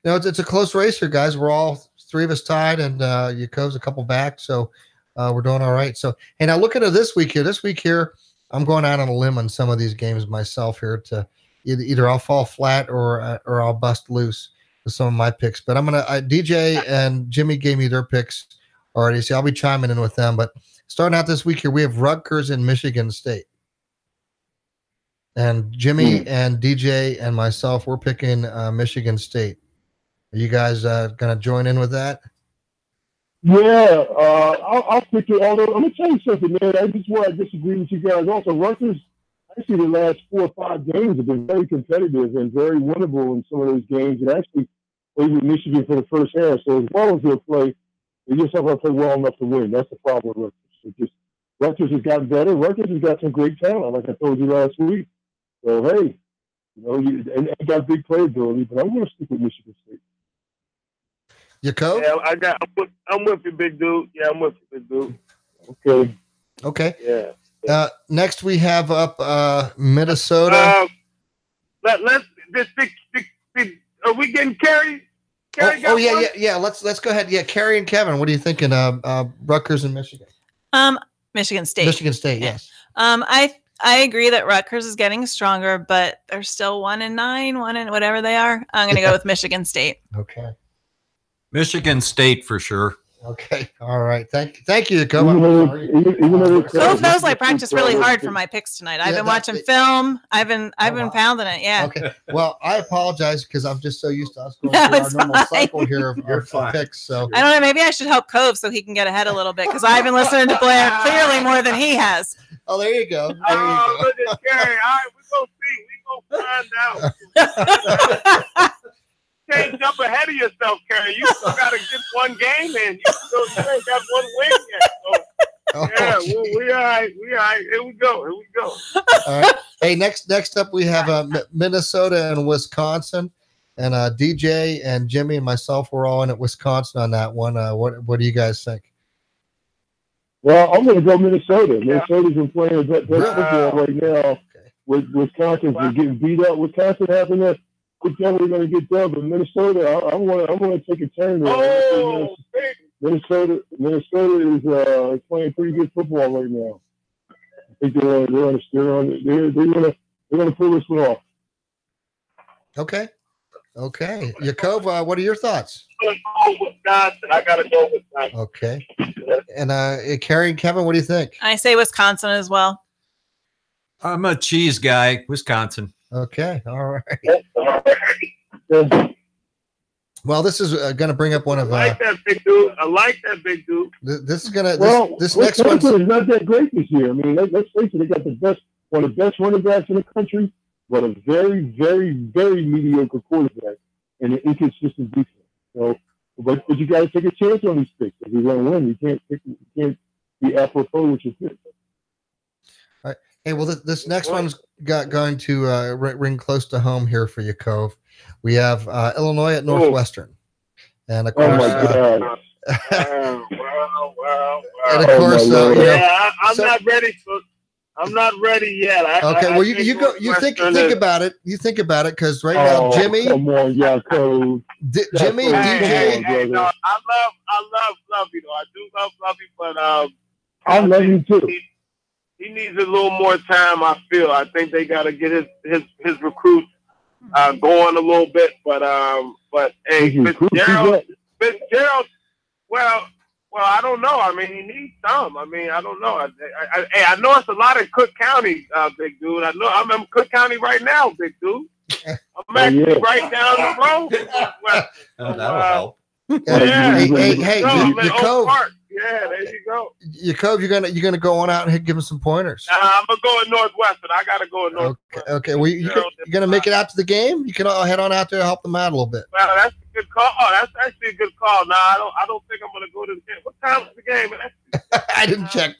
it's a close race here, guys. We're all three of us tied, and Yaakov's a couple back. So we're doing all right. So hey, now looking at this week here, I'm going out on a limb on some of these games myself here to either I'll fall flat or I'll bust loose with some of my picks. But I'm gonna DJ and Jimmy gave me their picks already, so I'll be chiming in with them. But starting out this week here, we have Rutgers and Michigan State. And Jimmy and DJ and myself, we're picking Michigan State. Are you guys gonna join in with that? Yeah, I'll pick it. Although I'm gonna tell you something, man. This is where I disagree with you guys. Also, Rutgers, actually, the last 4 or 5 games have been very competitive and very winnable in some of those games. And actually played with Michigan for the first half. So as well as they'll play, they just have to play well enough to win. That's the problem with Rutgers. Rutgers has gotten better. Rutgers has got some great talent, like I told you last week. So hey, and got big playability. But I'm going to stick with Michigan State. Yaacov? Yeah, I'm with you, big dude. Yeah, I'm with you, big dude. Okay. Yeah. Next we have up Minnesota. Are we getting Kerry? Yeah. Let's go ahead. Yeah, Kerry and Kevin. What are you thinking? Rutgers and Michigan. Michigan State. Michigan State. Yes. I agree that Rutgers is getting stronger, but they're still 1-9, 1 and whatever they are. I'm going to go with Michigan State. Okay. Michigan State for sure. Okay. All right. Thank you, Yaacov. Cove knows I practiced really hard for my picks tonight. I've been watching film. I've been pounding it. Yeah. Okay. Well, I apologize because I'm just so used to us going through our normal cycle here of picks. So I don't know. Maybe I should help Cove so he can get ahead a little bit because I've been listening to Blair clearly more than he has. Oh, there you go. Look at Kerry. All right, we gonna see. We gonna find out. Can't jump ahead of yourself, Kerry. You still got to get one game in. You ain't got one win yet. So, we all right. We all right. Here we go. All right. Hey, next up we have Minnesota and Wisconsin, and DJ and Jimmy and myself were all in at Wisconsin on that one. What do you guys think? Well, I'm going to go Minnesota. Minnesota's been playing football right now. With Wisconsin's been getting beat up. Wisconsin having that. We're going to get done, but Minnesota, I'm going to take a turn there. Minnesota is playing pretty good football right now. I think they're going to pull this one off. Okay. Yaacov, what are your thoughts? Wisconsin. I got to go with Wisconsin. Okay. And Kerry and Kevin, what do you think? I say Wisconsin as well. I'm a cheese guy. Wisconsin. Okay. All right. Well, this is going to bring up one of. I like that big dude. This is going to. Well, this next one is not that great this year. I mean, let's face it. They got one of the best running backs in the country, but a very, very, very mediocre quarterback and an inconsistent defense. So, but you got to take a chance on these picks. If you want to win, you can't be apropos with your picks. All right. Hey, well, this next one's going to ring close to home here for you, Cove. We have Illinois at Northwestern, and of course, wow. And of course, I'm not ready yet. Well, you go. You think about it. You think about it, because right now, Jimmy. Come on, Yaacov. Jimmy, DJ. Hey, no, I love Fluffy though. I do love Fluffy, but I love you too. He needs a little more time. I feel. I think they got to get his recruits going a little bit. But hey, Fitzgerald. Well, I don't know. I mean, he needs some. I mean, I don't know. I know it's a lot in Cook County, big dude. I know. I'm in Cook County right now, big dude. I'm actually right down the road. That'll help. Hey, Yaacov. Yeah, there you go. Yaacov, you're gonna go on out and give him some pointers. I'm gonna go in Northwestern. I gotta go in Northwestern. Okay. Well, you're gonna make it out to the game. You can head on out there and help them out a little bit. Well, that's a good call. Oh, that's actually a good call. No, I don't think I'm gonna go to the game. What time is the game? I didn't check.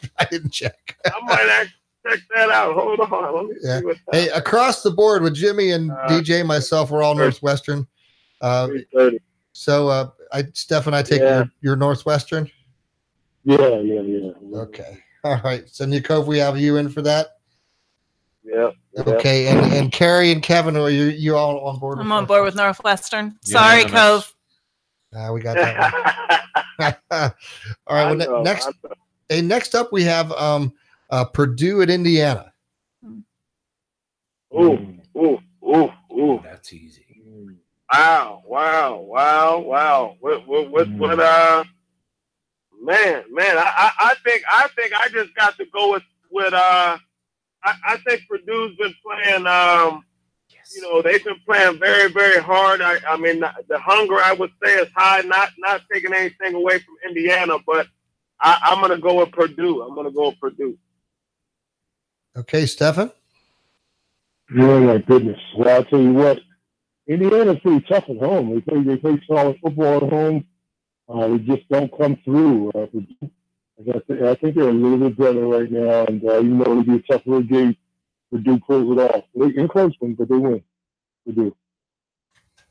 I might actually check that out. Hold on. Let me see what time. Hey, across the board with Jimmy and DJ, myself, we're all Northwestern. 3:30. So, Stephen, I take your Northwestern. Yeah. Okay. All right. So, Yaacov, we have you in for that. Yeah. Okay. And Kerry and Kevin, are you all on board? I'm on board with Northwestern. Sorry, Cove. We got that one. All right. Well, next up, we have Purdue at Indiana. Ooh. That's easy. Wow. What man, I think I just got to go with I think Purdue's been playing they've been playing very, very hard. I mean the hunger I would say is high, not taking anything away from Indiana, but I'm gonna go with Purdue. Okay, Stephen? Oh my goodness. Well, I'll tell you what, Indiana's pretty tough at home. They play solid football at home. They just don't come through. I think they're a little bit better right now, and it'll be a tough little game. Purdue pulls it off. In close one, but they win. Purdue.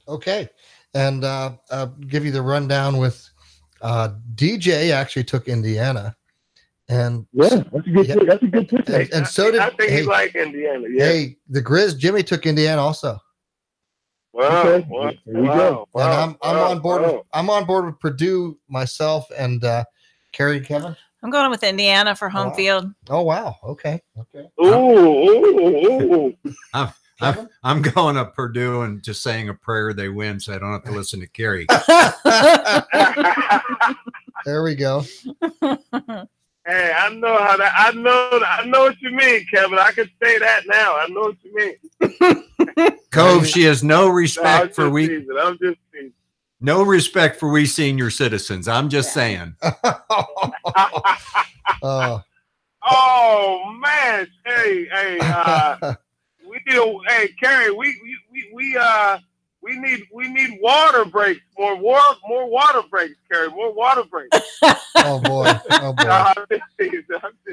Okay, and give you the rundown with DJ actually took Indiana, and that's a good pick. That's a good pick. And so did I think he's like Indiana. Yeah. Hey, the Grizz Jimmy took Indiana also. Wow. Okay. There you go. And I'm on board. I'm on board with Purdue myself and Kerry and Kevin. I'm going with Indiana for home field. Oh wow. Okay. Ooh. I'm going to Purdue and just saying a prayer they win, so I don't have to listen to Kerry. There we go. Hey, I know what you mean, Kevin. I can say that now. I know what you mean. Cove, she has no respect for I'm just teasing. no respect for we senior citizens. I'm just saying. Oh man, hey, Kerry, we need water breaks, more water breaks, Kerry, more water breaks. Oh boy.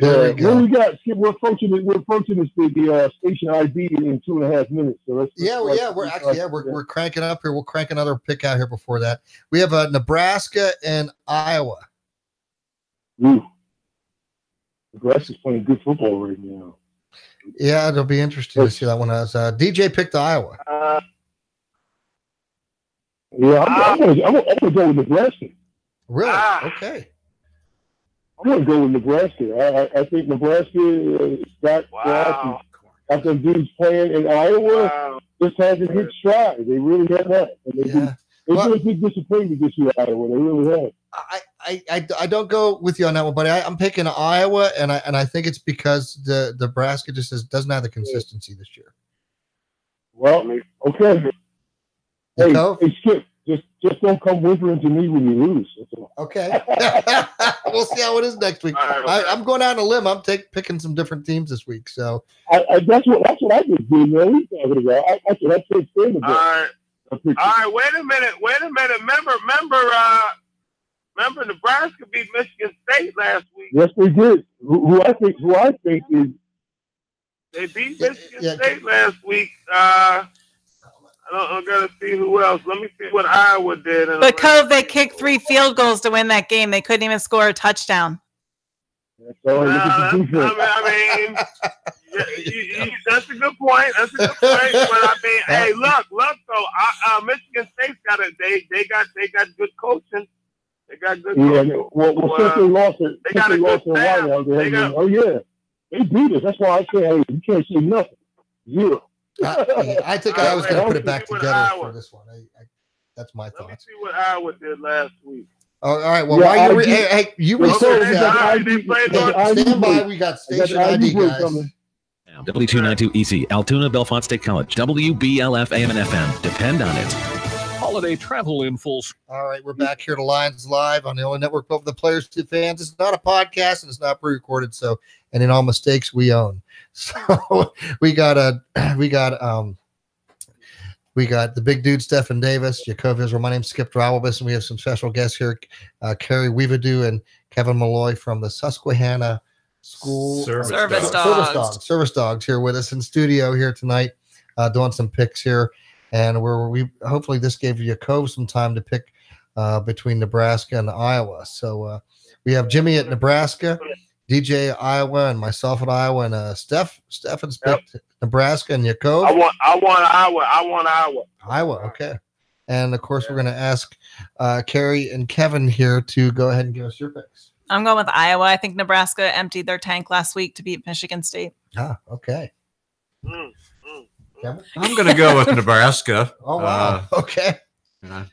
There we go. We're approaching the station ID in 2.5 minutes. So let's we're cranking up here. We'll crank another pick out here before that. We have Nebraska and Iowa. Ooh. Nebraska's playing good football right now. Yeah, it'll be interesting to see that one. As DJ picked Iowa. I'm gonna go with Nebraska. Really? Okay. I'm gonna go with Nebraska. I think Nebraska got after dudes playing in Iowa, just has a good stride. They really have that. They've been a big disappointment this year, Iowa. They really have. I don't go with you on that one, but I'm picking Iowa, and I think it's because the Nebraska just doesn't have the consistency this year. Well, okay. Hey, Skip, just don't come whimpering to me when you lose. Okay. We'll see how it is next week. I'm going out on a limb. I'm picking some different teams this week. So that's what I just did, man. That's what I picked. All right. Wait a minute. Remember Nebraska beat Michigan State last week. Yes, they did. Who I think is they beat Michigan State last week. I'm going to see who else. Let me see what Iowa did. But Cove, they kicked 3 field goals to win that game. They couldn't even score a touchdown. That's a good point. But hey, look. So Michigan State's got they got good coaching. They got good coaching. Well, since they lost their wideout, they beat us. That's why I say, hey, you can't say nothing. Zero. I think I was going to put it back together for this one. That's my thoughts. Let me see what Iowa did last week. All right. Well, while you research that, stand by. We got station ID, guys. W292 EC, Altoona Belfont State College, WBLF AM and FM. Depend on it. holiday travel in full. All right, we're back here to Lions Live on the only network open the players to fans. It's not a podcast and it's not pre-recorded, so and in all mistakes we own. So we got the big dude Stephen Davis, Yaacov Israel. My name's Skip Drowelbus, and we have some special guests here, Kerry Wevodau and Kevin Malloy from the Susquehanna Service Service Dogs here with us in studio here tonight, doing some picks here. And we hopefully this gave Yaacov some time to pick between Nebraska and Iowa. So we have Jimmy at Nebraska, DJ at Iowa, and myself at Iowa, and Stefan's picked Nebraska and Yaacov. I want Iowa. Iowa, okay. And of course, we're going to ask Kerry and Kevin here to go ahead and give us your picks. I'm going with Iowa. I think Nebraska emptied their tank last week to beat Michigan State. Ah, okay. I'm going to go with Nebraska. Oh, wow. Okay.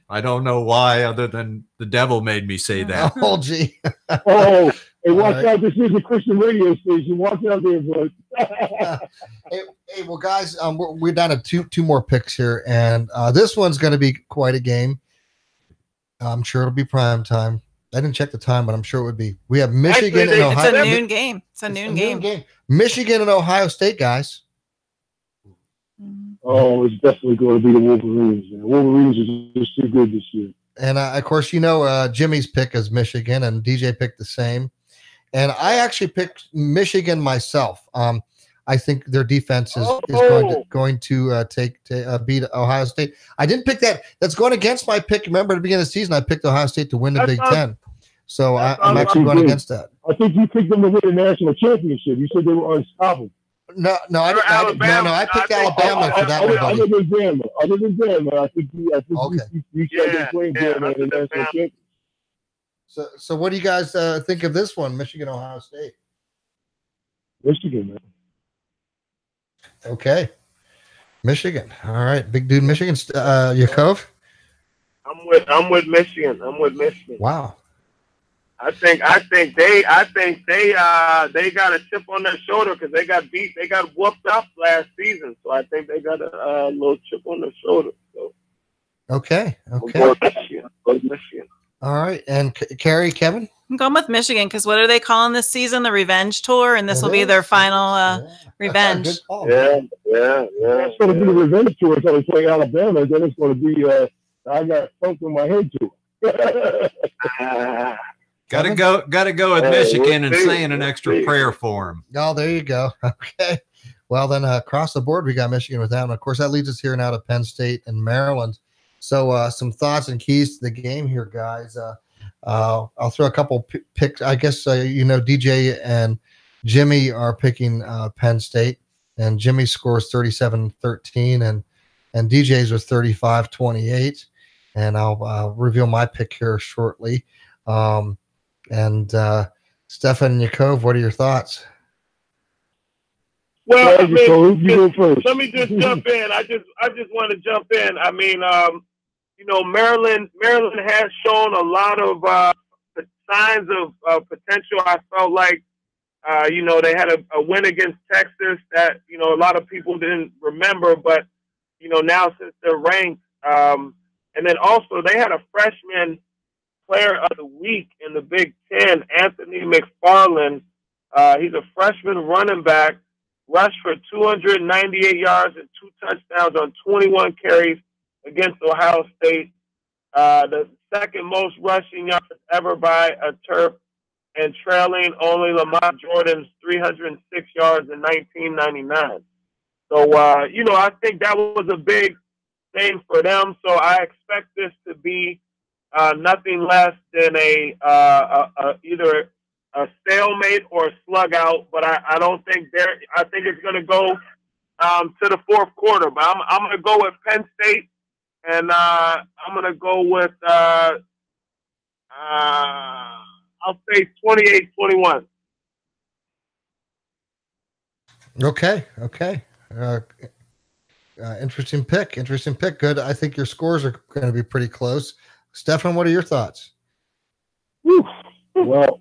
I don't know why, other than the devil made me say that. Oh, gee. Oh, hey, watch out. This is a Christian radio station. Watch out there, bud. Hey, well, guys, we're down to two more picks here, and this one's going to be quite a game. I'm sure it'll be prime time. I didn't check the time, but I'm sure it would be. We have Michigan and Ohio. It's a noon game. It's a noon game. Michigan and Ohio State, guys. Oh, it's definitely going to be the Wolverines. Man. Wolverines are just too good this year. And of course, Jimmy's pick is Michigan, and DJ picked the same. And I actually picked Michigan myself. I think their defense is going to beat Ohio State. I didn't pick that. That's going against my pick. Remember, at the beginning of the season, I picked Ohio State to win the Big Ten. So I'm actually going against that. I think you picked them to win the national championship. You said they were unstoppable. No, I picked Alabama for that one, buddy. Other than Bama, I think you said they playing Bama in the national championship. So what do you guys think of this one, Michigan, Ohio State? Michigan, man. Okay, Michigan. All right, big dude, Michigan. Yaacov. I'm with Michigan. Wow. I think they got a chip on their shoulder because they got whooped up last season. So I think they got a little chip on their shoulder. So okay. Go Michigan. All right, and Kerry, Kevin. I'm going with Michigan because what are they calling this season? The Revenge Tour, and this will be their final revenge. Good call. Yeah. It's going to be the Revenge Tour until they play Alabama. Then it's going to be I got something in my head to. Gotta go with Michigan and saying an extra prayer for him. Oh, there you go. Okay. Well, then across the board, we got Michigan with that one. Of course, that leads us here now to Penn State and Maryland. So some thoughts and keys to the game here, guys. I'll throw a couple picks. I guess, DJ and Jimmy are picking Penn State, and Jimmy scores 37-13, and DJ's was 35-28. And I'll reveal my pick here shortly. And Stefan and Yaacov, what are your thoughts? Well, let me just jump in. I just want to jump in. I mean, Maryland has shown a lot of signs of potential. I felt like, they had a win against Texas that, a lot of people didn't remember, but, now since they're ranked, and then also they had a freshman player of the week in the Big Ten, Anthony McFarland. He's a freshman running back, rushed for 298 yards and 2 touchdowns on 21 carries against Ohio State. The second most rushing yards ever by a Terp, and trailing only Lamont Jordan's 306 yards in 1999. So, I think that was a big thing for them. So I expect this to be nothing less than either a stalemate or a slug out, but I don't think I think it's going to go to the fourth quarter. But I'm going to go with Penn State, and I'm going to go with I'll say 28-21. Okay. Interesting pick. Good. I think your scores are going to be pretty close. Stefan, what are your thoughts? Well,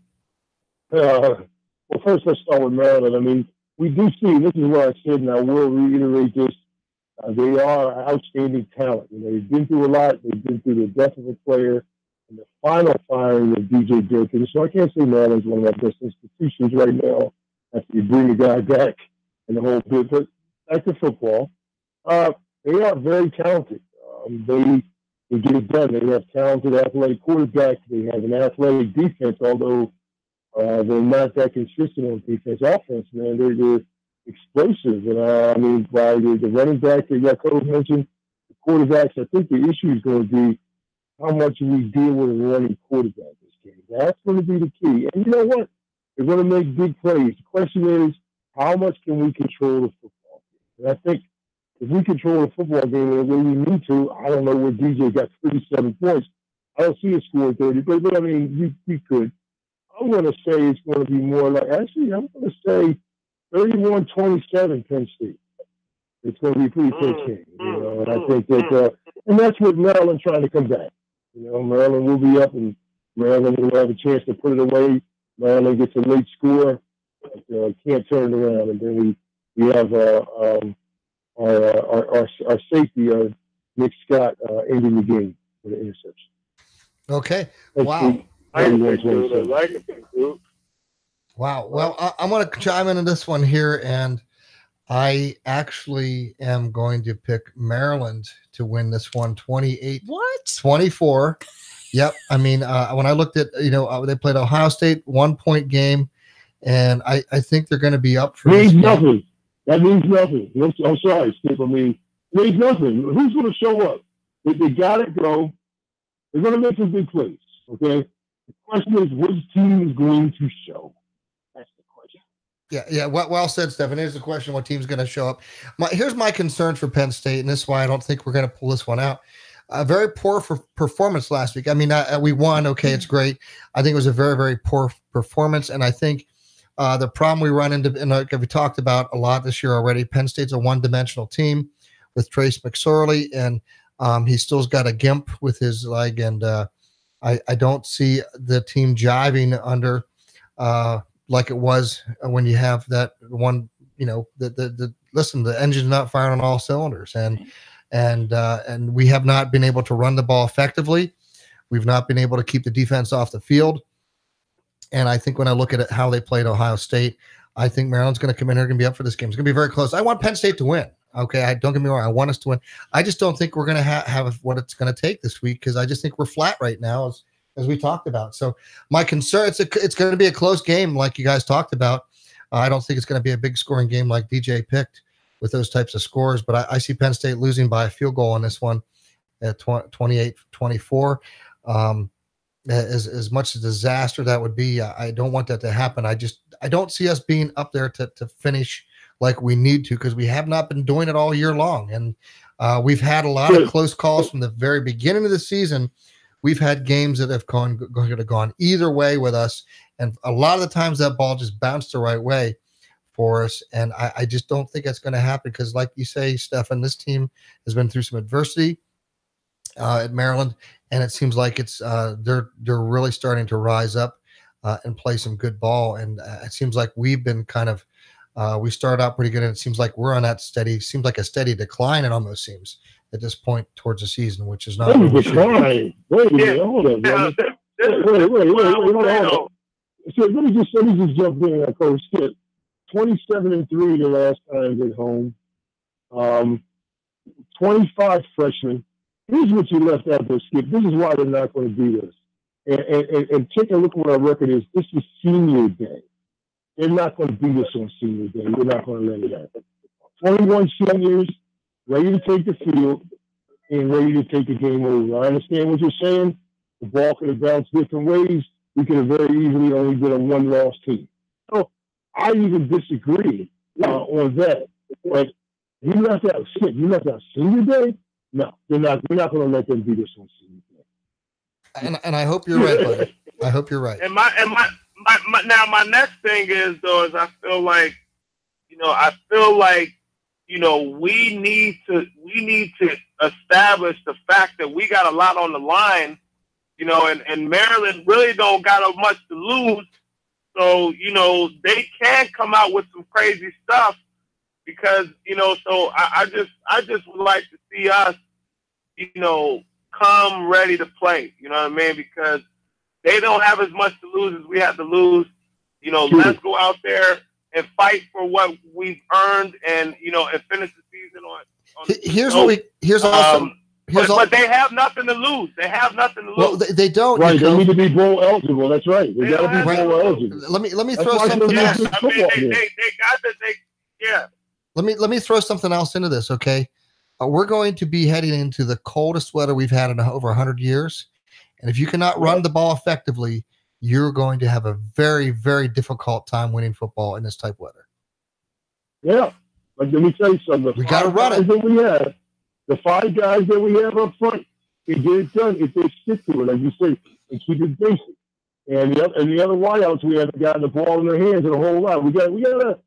first let's start with Maryland. I mean, we do see, this is what I said, and I will reiterate this. They are outstanding talent. You know, they've been through a lot. They've been through the death of a player and the final firing of DJ Durkin. So I can't say Maryland's one of our best institutions right now after you bring the guy back and the whole bit. But back to football, they are very talented. They get it done. They have talented athletic quarterbacks. They have an athletic defense, although they're not that consistent on defense. Offense, man, they're explosive. And I mean, by the running back that Yaacov mentioned, the quarterbacks, I think the issue is going to be how much we deal with a running quarterback this game. That's going to be the key. And you know what? They're going to make big plays. The question is, how much can we control the football game? And I think if we control the football game the way we need to, I don't know where DJ got 37 points. I don't see a score of 30, but I mean, we could. I'm going to say it's going to be more like, actually, I'm going to say 31-27 Penn State. It's going to be a pretty close game, you know, and I think that, and that's with Maryland trying to come back. You know, Maryland will be up and Maryland will have a chance to put it away. Maryland gets a late score, but can't turn it around. And then we have our safety, Nick Scott, ending the game with an interception. Okay. Wow. Wow. Well, I'm going to chime into this one here, and I actually am going to pick Maryland to win this one 28-24. Yep. I mean, when I looked at, they played Ohio State 1-point game, and I think they're going to be up for means nothing. That means nothing. I'm sorry, Skip. I mean, it means nothing. Who's going to show up? They got to go. They're going to make some big plays, okay? The question is, which team is going to show? That's the question. Yeah. Well said, Stephen. Here's the question: what team's going to show up? Here's my concern for Penn State, and this is why I don't think we're going to pull this one out. A very poor performance last week. I mean, we won. Okay, it's great. I think it was a very, very poor performance, and I think the problem we run into, and like we talked about a lot this year already, Penn State's a one-dimensional team with Trace McSorley, and he still's got a gimp with his leg, and I don't see the team jiving under like it was when you have that one. Listen, the engine's not firing on all cylinders, and we have not been able to run the ball effectively. We've not been able to keep the defense off the field. And I think when I look at how they played Ohio State, I think Maryland's going to come in here and be up for this game. It's going to be very close. I want Penn State to win. Okay, don't get me wrong. I want us to win. I just don't think we're going to have what it's going to take this week, because I just think we're flat right now, as we talked about. So my concern, it's going to be a close game like you guys talked about. I don't think it's going to be a big scoring game like DJ picked with those types of scores, but I see Penn State losing by a field goal on this one at 28-24. As much a disaster that would be, I don't want that to happen. I don't see us being up there to finish like we need to, because we have not been doing it all year long. And we've had a lot of close calls from the very beginning of the season. We've had games that have gone either way with us. And a lot of the times that ball just bounced the right way for us. And I just don't think that's going to happen, because like you say, Stefan, this team has been through some adversity at Maryland. And it seems like it's they're really starting to rise up and play some good ball. And it seems like we've been kind of we started out pretty good, and it seems like we're on that seems like a steady decline. It almost seems at this point towards the season, which is not. Decline. Wait, hold on. So let me just jump in, Coach Skip. 27-3 the last time at home. 25 freshmen. Here's what you left out there, Skip. This is why they're not going to beat us. And take a look at what our record is. This is senior day. They're not going to beat us on senior day. They're not going to let it happen. 21 seniors ready to take the field and ready to take the game over. I understand what you're saying. The ball could have bounced different ways. We could have very easily only been a one-loss team. So I even disagree on that. But you left out senior day? No, we're not going to let them beat us on senior day. And I hope you're right, buddy. I hope you're right. And my next thing is I feel like we need to establish the fact that we got a lot on the line, and Maryland really don't got much to lose. So, they can come out with some crazy stuff, because, you know, so I just would like to see us, you know, come ready to play. You know what I mean? Because they don't have as much to lose as we have to lose. You know, let's go out there and fight for what we've earned, and, you know, and finish the season on. But they have nothing to lose. They have nothing to lose. Well, they don't. Right, they need to be bowl eligible. That's right. They got to be bowl eligible. Let me throw something else. They got to. Yeah. Let me throw something else into this. Okay, we're going to be heading into the coldest weather we've had in over 100 years, and if you cannot run the ball effectively, you're going to have a very, very difficult time winning football in this type of weather. Yeah, but let me tell you something. We got to run it. That we have, the 5 guys that we have up front, they get it done if they stick to it, like you say, and keep it basic. And the other wideouts, we haven't gotten the ball in their hands in a whole lot. We gotta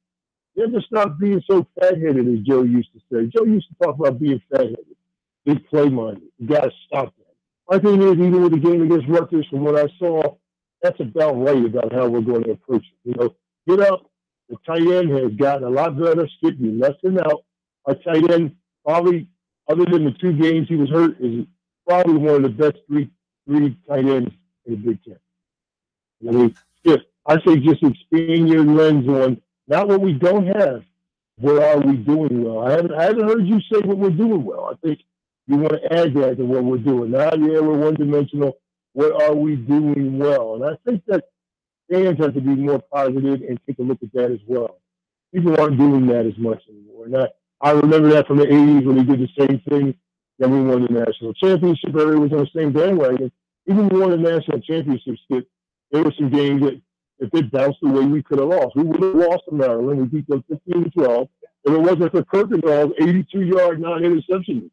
stop being so fat-headed, as Joe used to say. Joe used to talk about being fat-headed, big play-minded. You got to stop that. My thing is, even with the game against Rutgers, from what I saw, that's about right about how we're going to approach it. You know, get up. The tight end has gotten a lot better, skipping less than out. Our tight end, probably, other than the 2 games he was hurt, is probably one of the best three tight ends in the Big Ten. I mean, I say just expand your lens on not what we don't have, what are we doing well. I haven't heard you say what we're doing well. I think you want to add that to what we're doing. Not, yeah, we're one-dimensional. What are we doing well? And I think that fans have to be more positive and take a look at that as well. People aren't doing that as much anymore. And I remember that from the 80s when we did the same thing. Then we won the national championship. Everybody was on the same bandwagon. Even when we won the national championship, there were some games that if they bounced the way we could have lost. We would have lost to Maryland. We beat them 15-12. If it wasn't for Kirkendall's 82-yard non-interception return,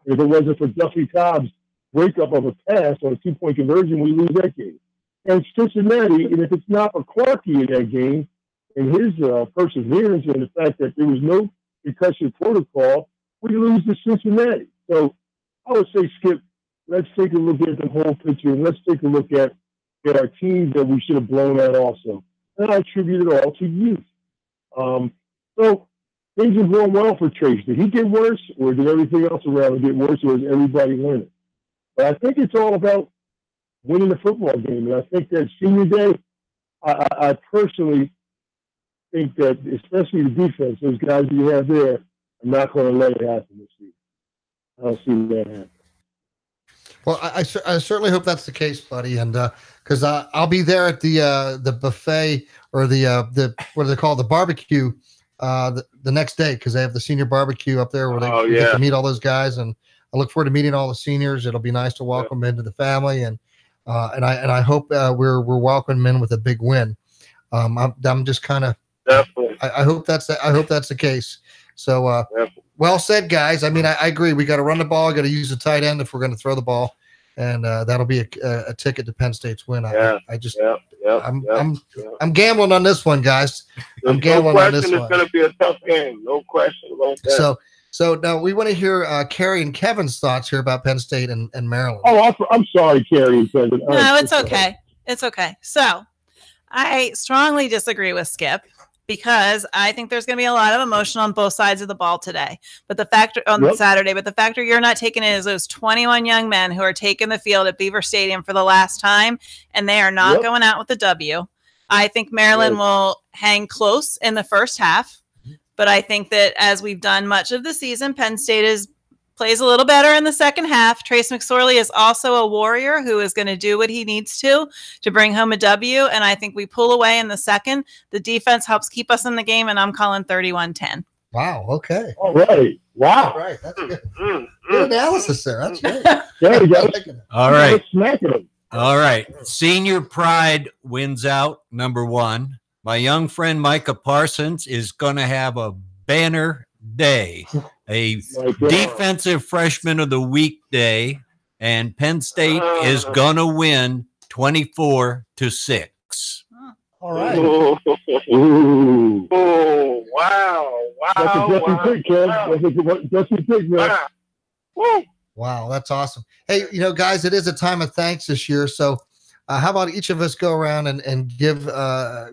if it wasn't for Duffy Cobb's breakup of a pass on a 2-point conversion, we lose that game. And Cincinnati, and if it's not for Clarkey in that game and his perseverance and the fact that there was no concussion protocol, we lose to Cincinnati. So I would say, Skip, let's take a look at the whole picture, and let's take a look at our teams that we should have blown out also. And I attribute it all to youth. So things are going well for Trace. Did he get worse, or did everything else around him get worse, or is everybody learning? But I think it's all about winning the football game. And I think that senior day, I personally think that, especially the defense, those guys you have there, are not going to let it happen this season. I don't see that happen. Well, I certainly hope that's the case, buddy, and because I'll be there at the buffet, or the what do they call it, the barbecue the next day, because they have the senior barbecue up there where they get to meet all those guys, and I look forward to meeting all the seniors. It'll be nice to welcome them into the family, and I hope we're welcoming them in with a big win. I'm just kind of I hope that's the case. So well said, guys. I mean, I agree. We got to run the ball. Got to use the tight end if we're going to throw the ball, and that'll be a ticket to Penn State's win. I'm gambling on this one, guys. I'm gambling on this one. It's going to be a tough game. No question about that. So now we want to hear Kerry and Kevin's thoughts here about Penn State and Maryland. Oh, I'm sorry, Kerry and Kevin. No, it's okay. It's okay. So I strongly disagree with Skip, because I think there's going to be a lot of emotion on both sides of the ball today. But the factor on Saturday, but the factor you're not taking it is those 21 young men who are taking the field at Beaver Stadium for the last time, and they are not going out with the W. I think Maryland will hang close in the first half, but I think that as we've done much of the season, Penn State plays a little better in the second half. Trace McSorley is also a warrior who is going to do what he needs to bring home a W. And I think we pull away in the second. The defense helps keep us in the game, and I'm calling 31-10. Wow. Okay. All right. Wow. All right. That's good. Good analysis there. That's great. All right. All right. Senior pride wins out, number one. My young friend Micah Parsons is going to have a banner day. A defensive freshman of the week day, and Penn State is going to win 24-6. All right. Ooh. Oh, wow. That's a Jesse pick, Kev. That's a Jesse pick, man. Wow, that's awesome. Hey, guys, it is a time of thanks this year. So how about each of us go around and give a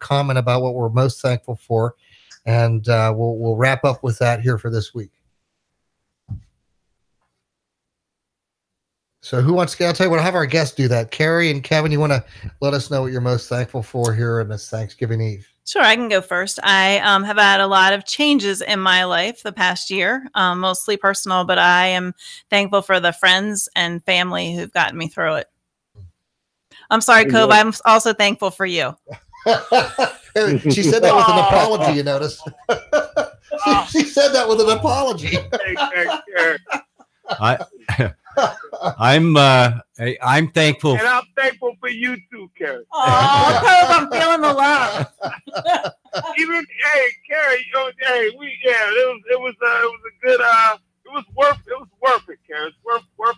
comment about what we're most thankful for. And we'll wrap up with that here for this week. So who wants to, I'll tell you what, I'll have our guests do that. Carrie and Kevin, you want to let us know what you're most thankful for here in this Thanksgiving Eve? Sure, I can go first. I have had a lot of changes in my life the past year, mostly personal, but I am thankful for the friends and family who've gotten me through it. I'm sorry, Cove. I'm also thankful for you. She said that with an apology, you notice. She said that with an apology. I'm thankful. And I'm thankful for you too, Kerry. Oh, Cove, I'm feeling the love. Even Kerry, it was a good it was worth it, Kerry. It's worth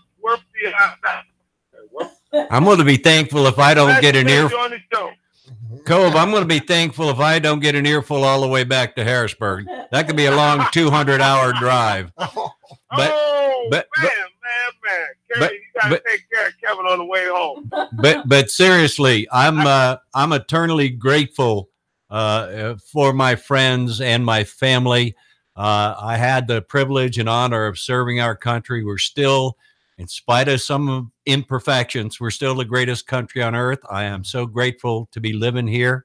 the I'm going to be thankful if I don't get an earful. on the show. Cove, I'm going to be thankful if I don't get an earful all the way back to Harrisburg. That could be a long 200-hour drive. Man. Kerry, you got to take care of Kevin on the way home. But seriously, I'm eternally grateful for my friends and my family. I had the privilege and honor of serving our country. We're still, in spite of some imperfections, we're still the greatest country on earth. I am so grateful to be living here.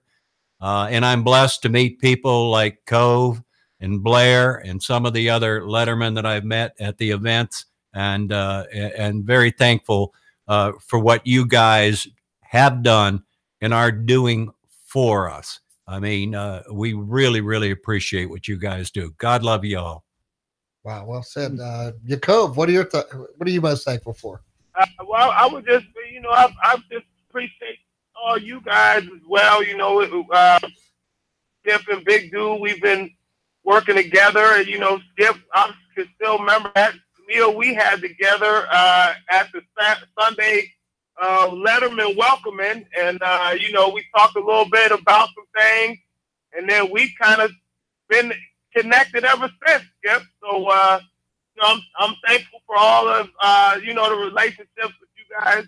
And I'm blessed to meet people like Cove and Blair and some of the other lettermen that I've met at the events, and very thankful for what you guys have done and are doing for us. I mean, we really, really appreciate what you guys do. God love you all. Wow, well said. Yaacov, what are you most thankful for? Well, I would just, I just appreciate all you guys as well. Skip and Big Dude, we've been working together, and Skip, I can still remember that meal we had together at the Sunday Letterman welcoming, and we talked a little bit about some things, and then we kind of been connected ever since, Skip. So I'm thankful for all of the relationships with you guys,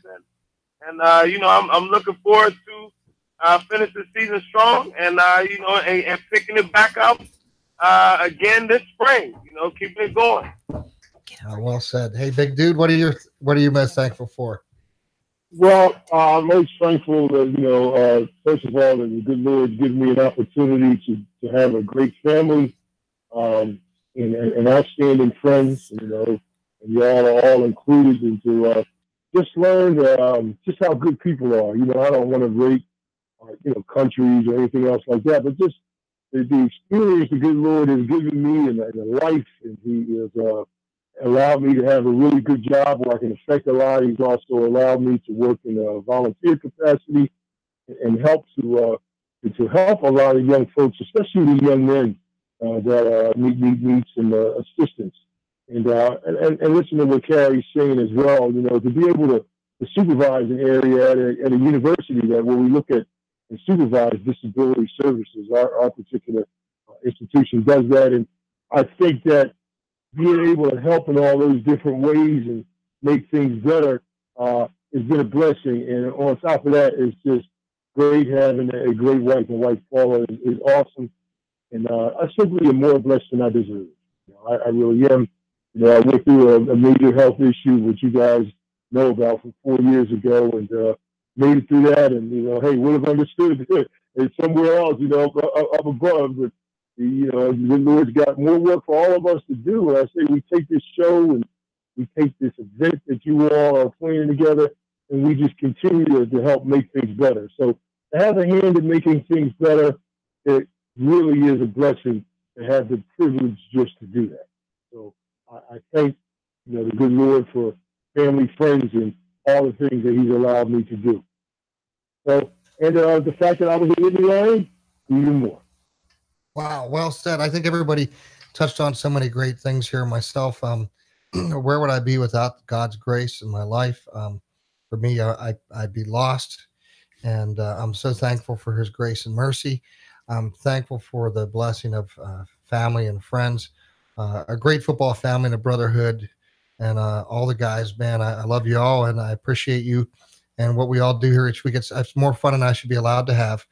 and I'm looking forward to finish the season strong, and and picking it back up again this spring. Keeping it going. Well said. Hey, Big Dude, what are you most thankful for? Well, I'm most thankful that, first of all, that the good Lord gives me an opportunity to have a great family, and outstanding friends, and y'all are all included, and to just learn just how good people are. I don't want to rate, countries or anything else like that, but just the experience the good Lord has given me and the life, and He has allowed me to have a really good job where I can affect a lot. He's also allowed me to work in a volunteer capacity and help to help a lot of young folks, especially the young men that need some assistance. And listen to what Carrie's saying as well. To be able to supervise an area at a university where we look at and supervise disability services. Our particular institution does that, and I think that being able to help in all those different ways and make things better has been a blessing. And on top of that, it's just great having a great wife. My wife Paula is awesome, and I simply am more blessed than I deserve. I really am. I went through a major health issue, which you guys know about, from 4 years ago, and made it through that. And hey, would have understood it's somewhere else, up above, but. The Lord's got more work for all of us to do. And I say we take this show and we take this event that you all are playing together, and we just continue to help make things better. So to have a hand in making things better, it really is a blessing to have the privilege just to do that. So I thank the good Lord for family, friends, and all the things that He's allowed me to do. So, and the fact that I was in Indiana, even more. Wow, well said. I think everybody touched on so many great things here. Myself, where would I be without God's grace in my life? For me, I'd be lost, and I'm so thankful for His grace and mercy. I'm thankful for the blessing of family and friends, a great football family and a brotherhood, and all the guys. Man, I love you all, and I appreciate you and what we all do here each week. It's more fun than I should be allowed to have.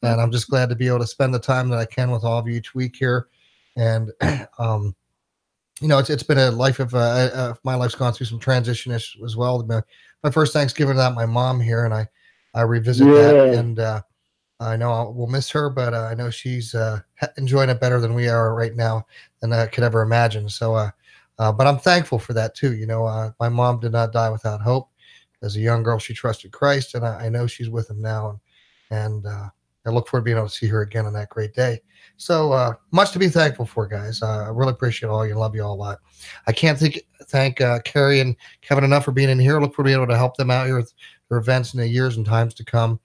And I'm just glad to be able to spend the time that I can with all of you each week here. And, it's been a life of, my life's gone through some transition as well. My first Thanksgiving without my mom here, and I revisit that, and I know we'll miss her, but I know she's enjoying it better than we are right now than I could ever imagine. So, but I'm thankful for that too. My mom did not die without hope. As a young girl, she trusted Christ, and I know she's with him now. And I look forward to being able to see her again on that great day. So much to be thankful for, guys. I really appreciate all you. Love you all a lot. I can't thank Kerry and Kevin enough for being in here. Look forward to being able to help them out here with their events in the years and times to come.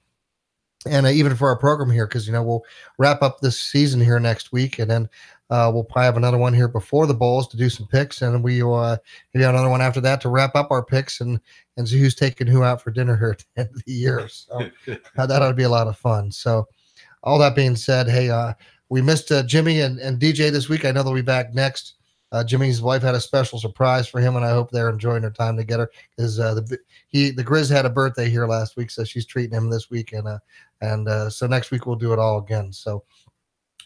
And even for our program here, because, we'll wrap up this season here next week, and then we'll probably have another one here before the bowls to do some picks, and we will maybe have another one after that to wrap up our picks and see who's taking who out for dinner here at the end of the year. So that ought to be a lot of fun. So all that being said, hey, we missed Jimmy and DJ this week. I know they'll be back next. Jimmy's wife had a special surprise for him, and I hope they're enjoying their time together, because the Grizz had a birthday here last week, so she's treating him this week, and so next week we'll do it all again. So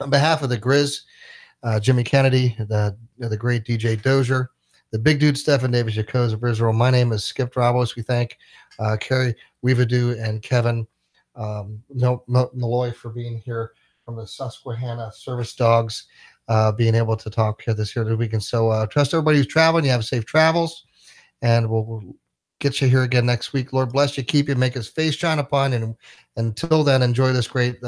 on behalf of the Grizz, Jimmy Kennedy, the great DJ Dozier, the big dude Stephen Davis, Yaacov of Israel, my name is Skip Drabos. We thank Kerry Wevodau and Kevin Malloy for being here from the Susquehanna Service Dogs, being able to talk here this week. And so trust everybody who's traveling. You have safe travels, and we'll get you here again next week. Lord bless you, keep you, make his face shine upon you. And until then, enjoy this great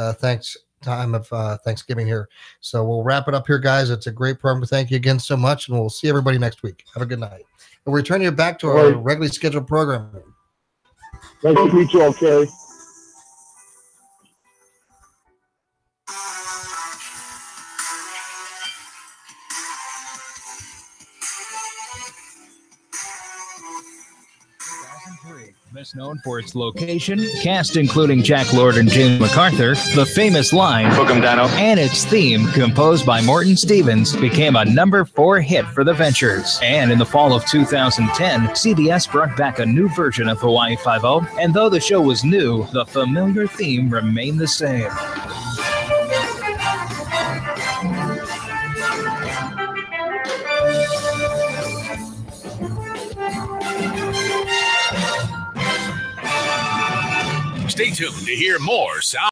time of Thanksgiving here. So we'll wrap it up here, guys. It's a great program. Thank you again so much, and we'll see everybody next week. Have a good night. And we're returning you back to our regularly scheduled program. Nice to meet you all, Kerry. Best known for its location, cast including Jack Lord and James MacArthur, the famous line, "Book 'em, Dano," and its theme, composed by Morton Stevens, became a #4 hit for the Ventures. And in the fall of 2010, CBS brought back a new version of Hawaii Five-0, and though the show was new, the familiar theme remained the same. Stay tuned to hear more sound.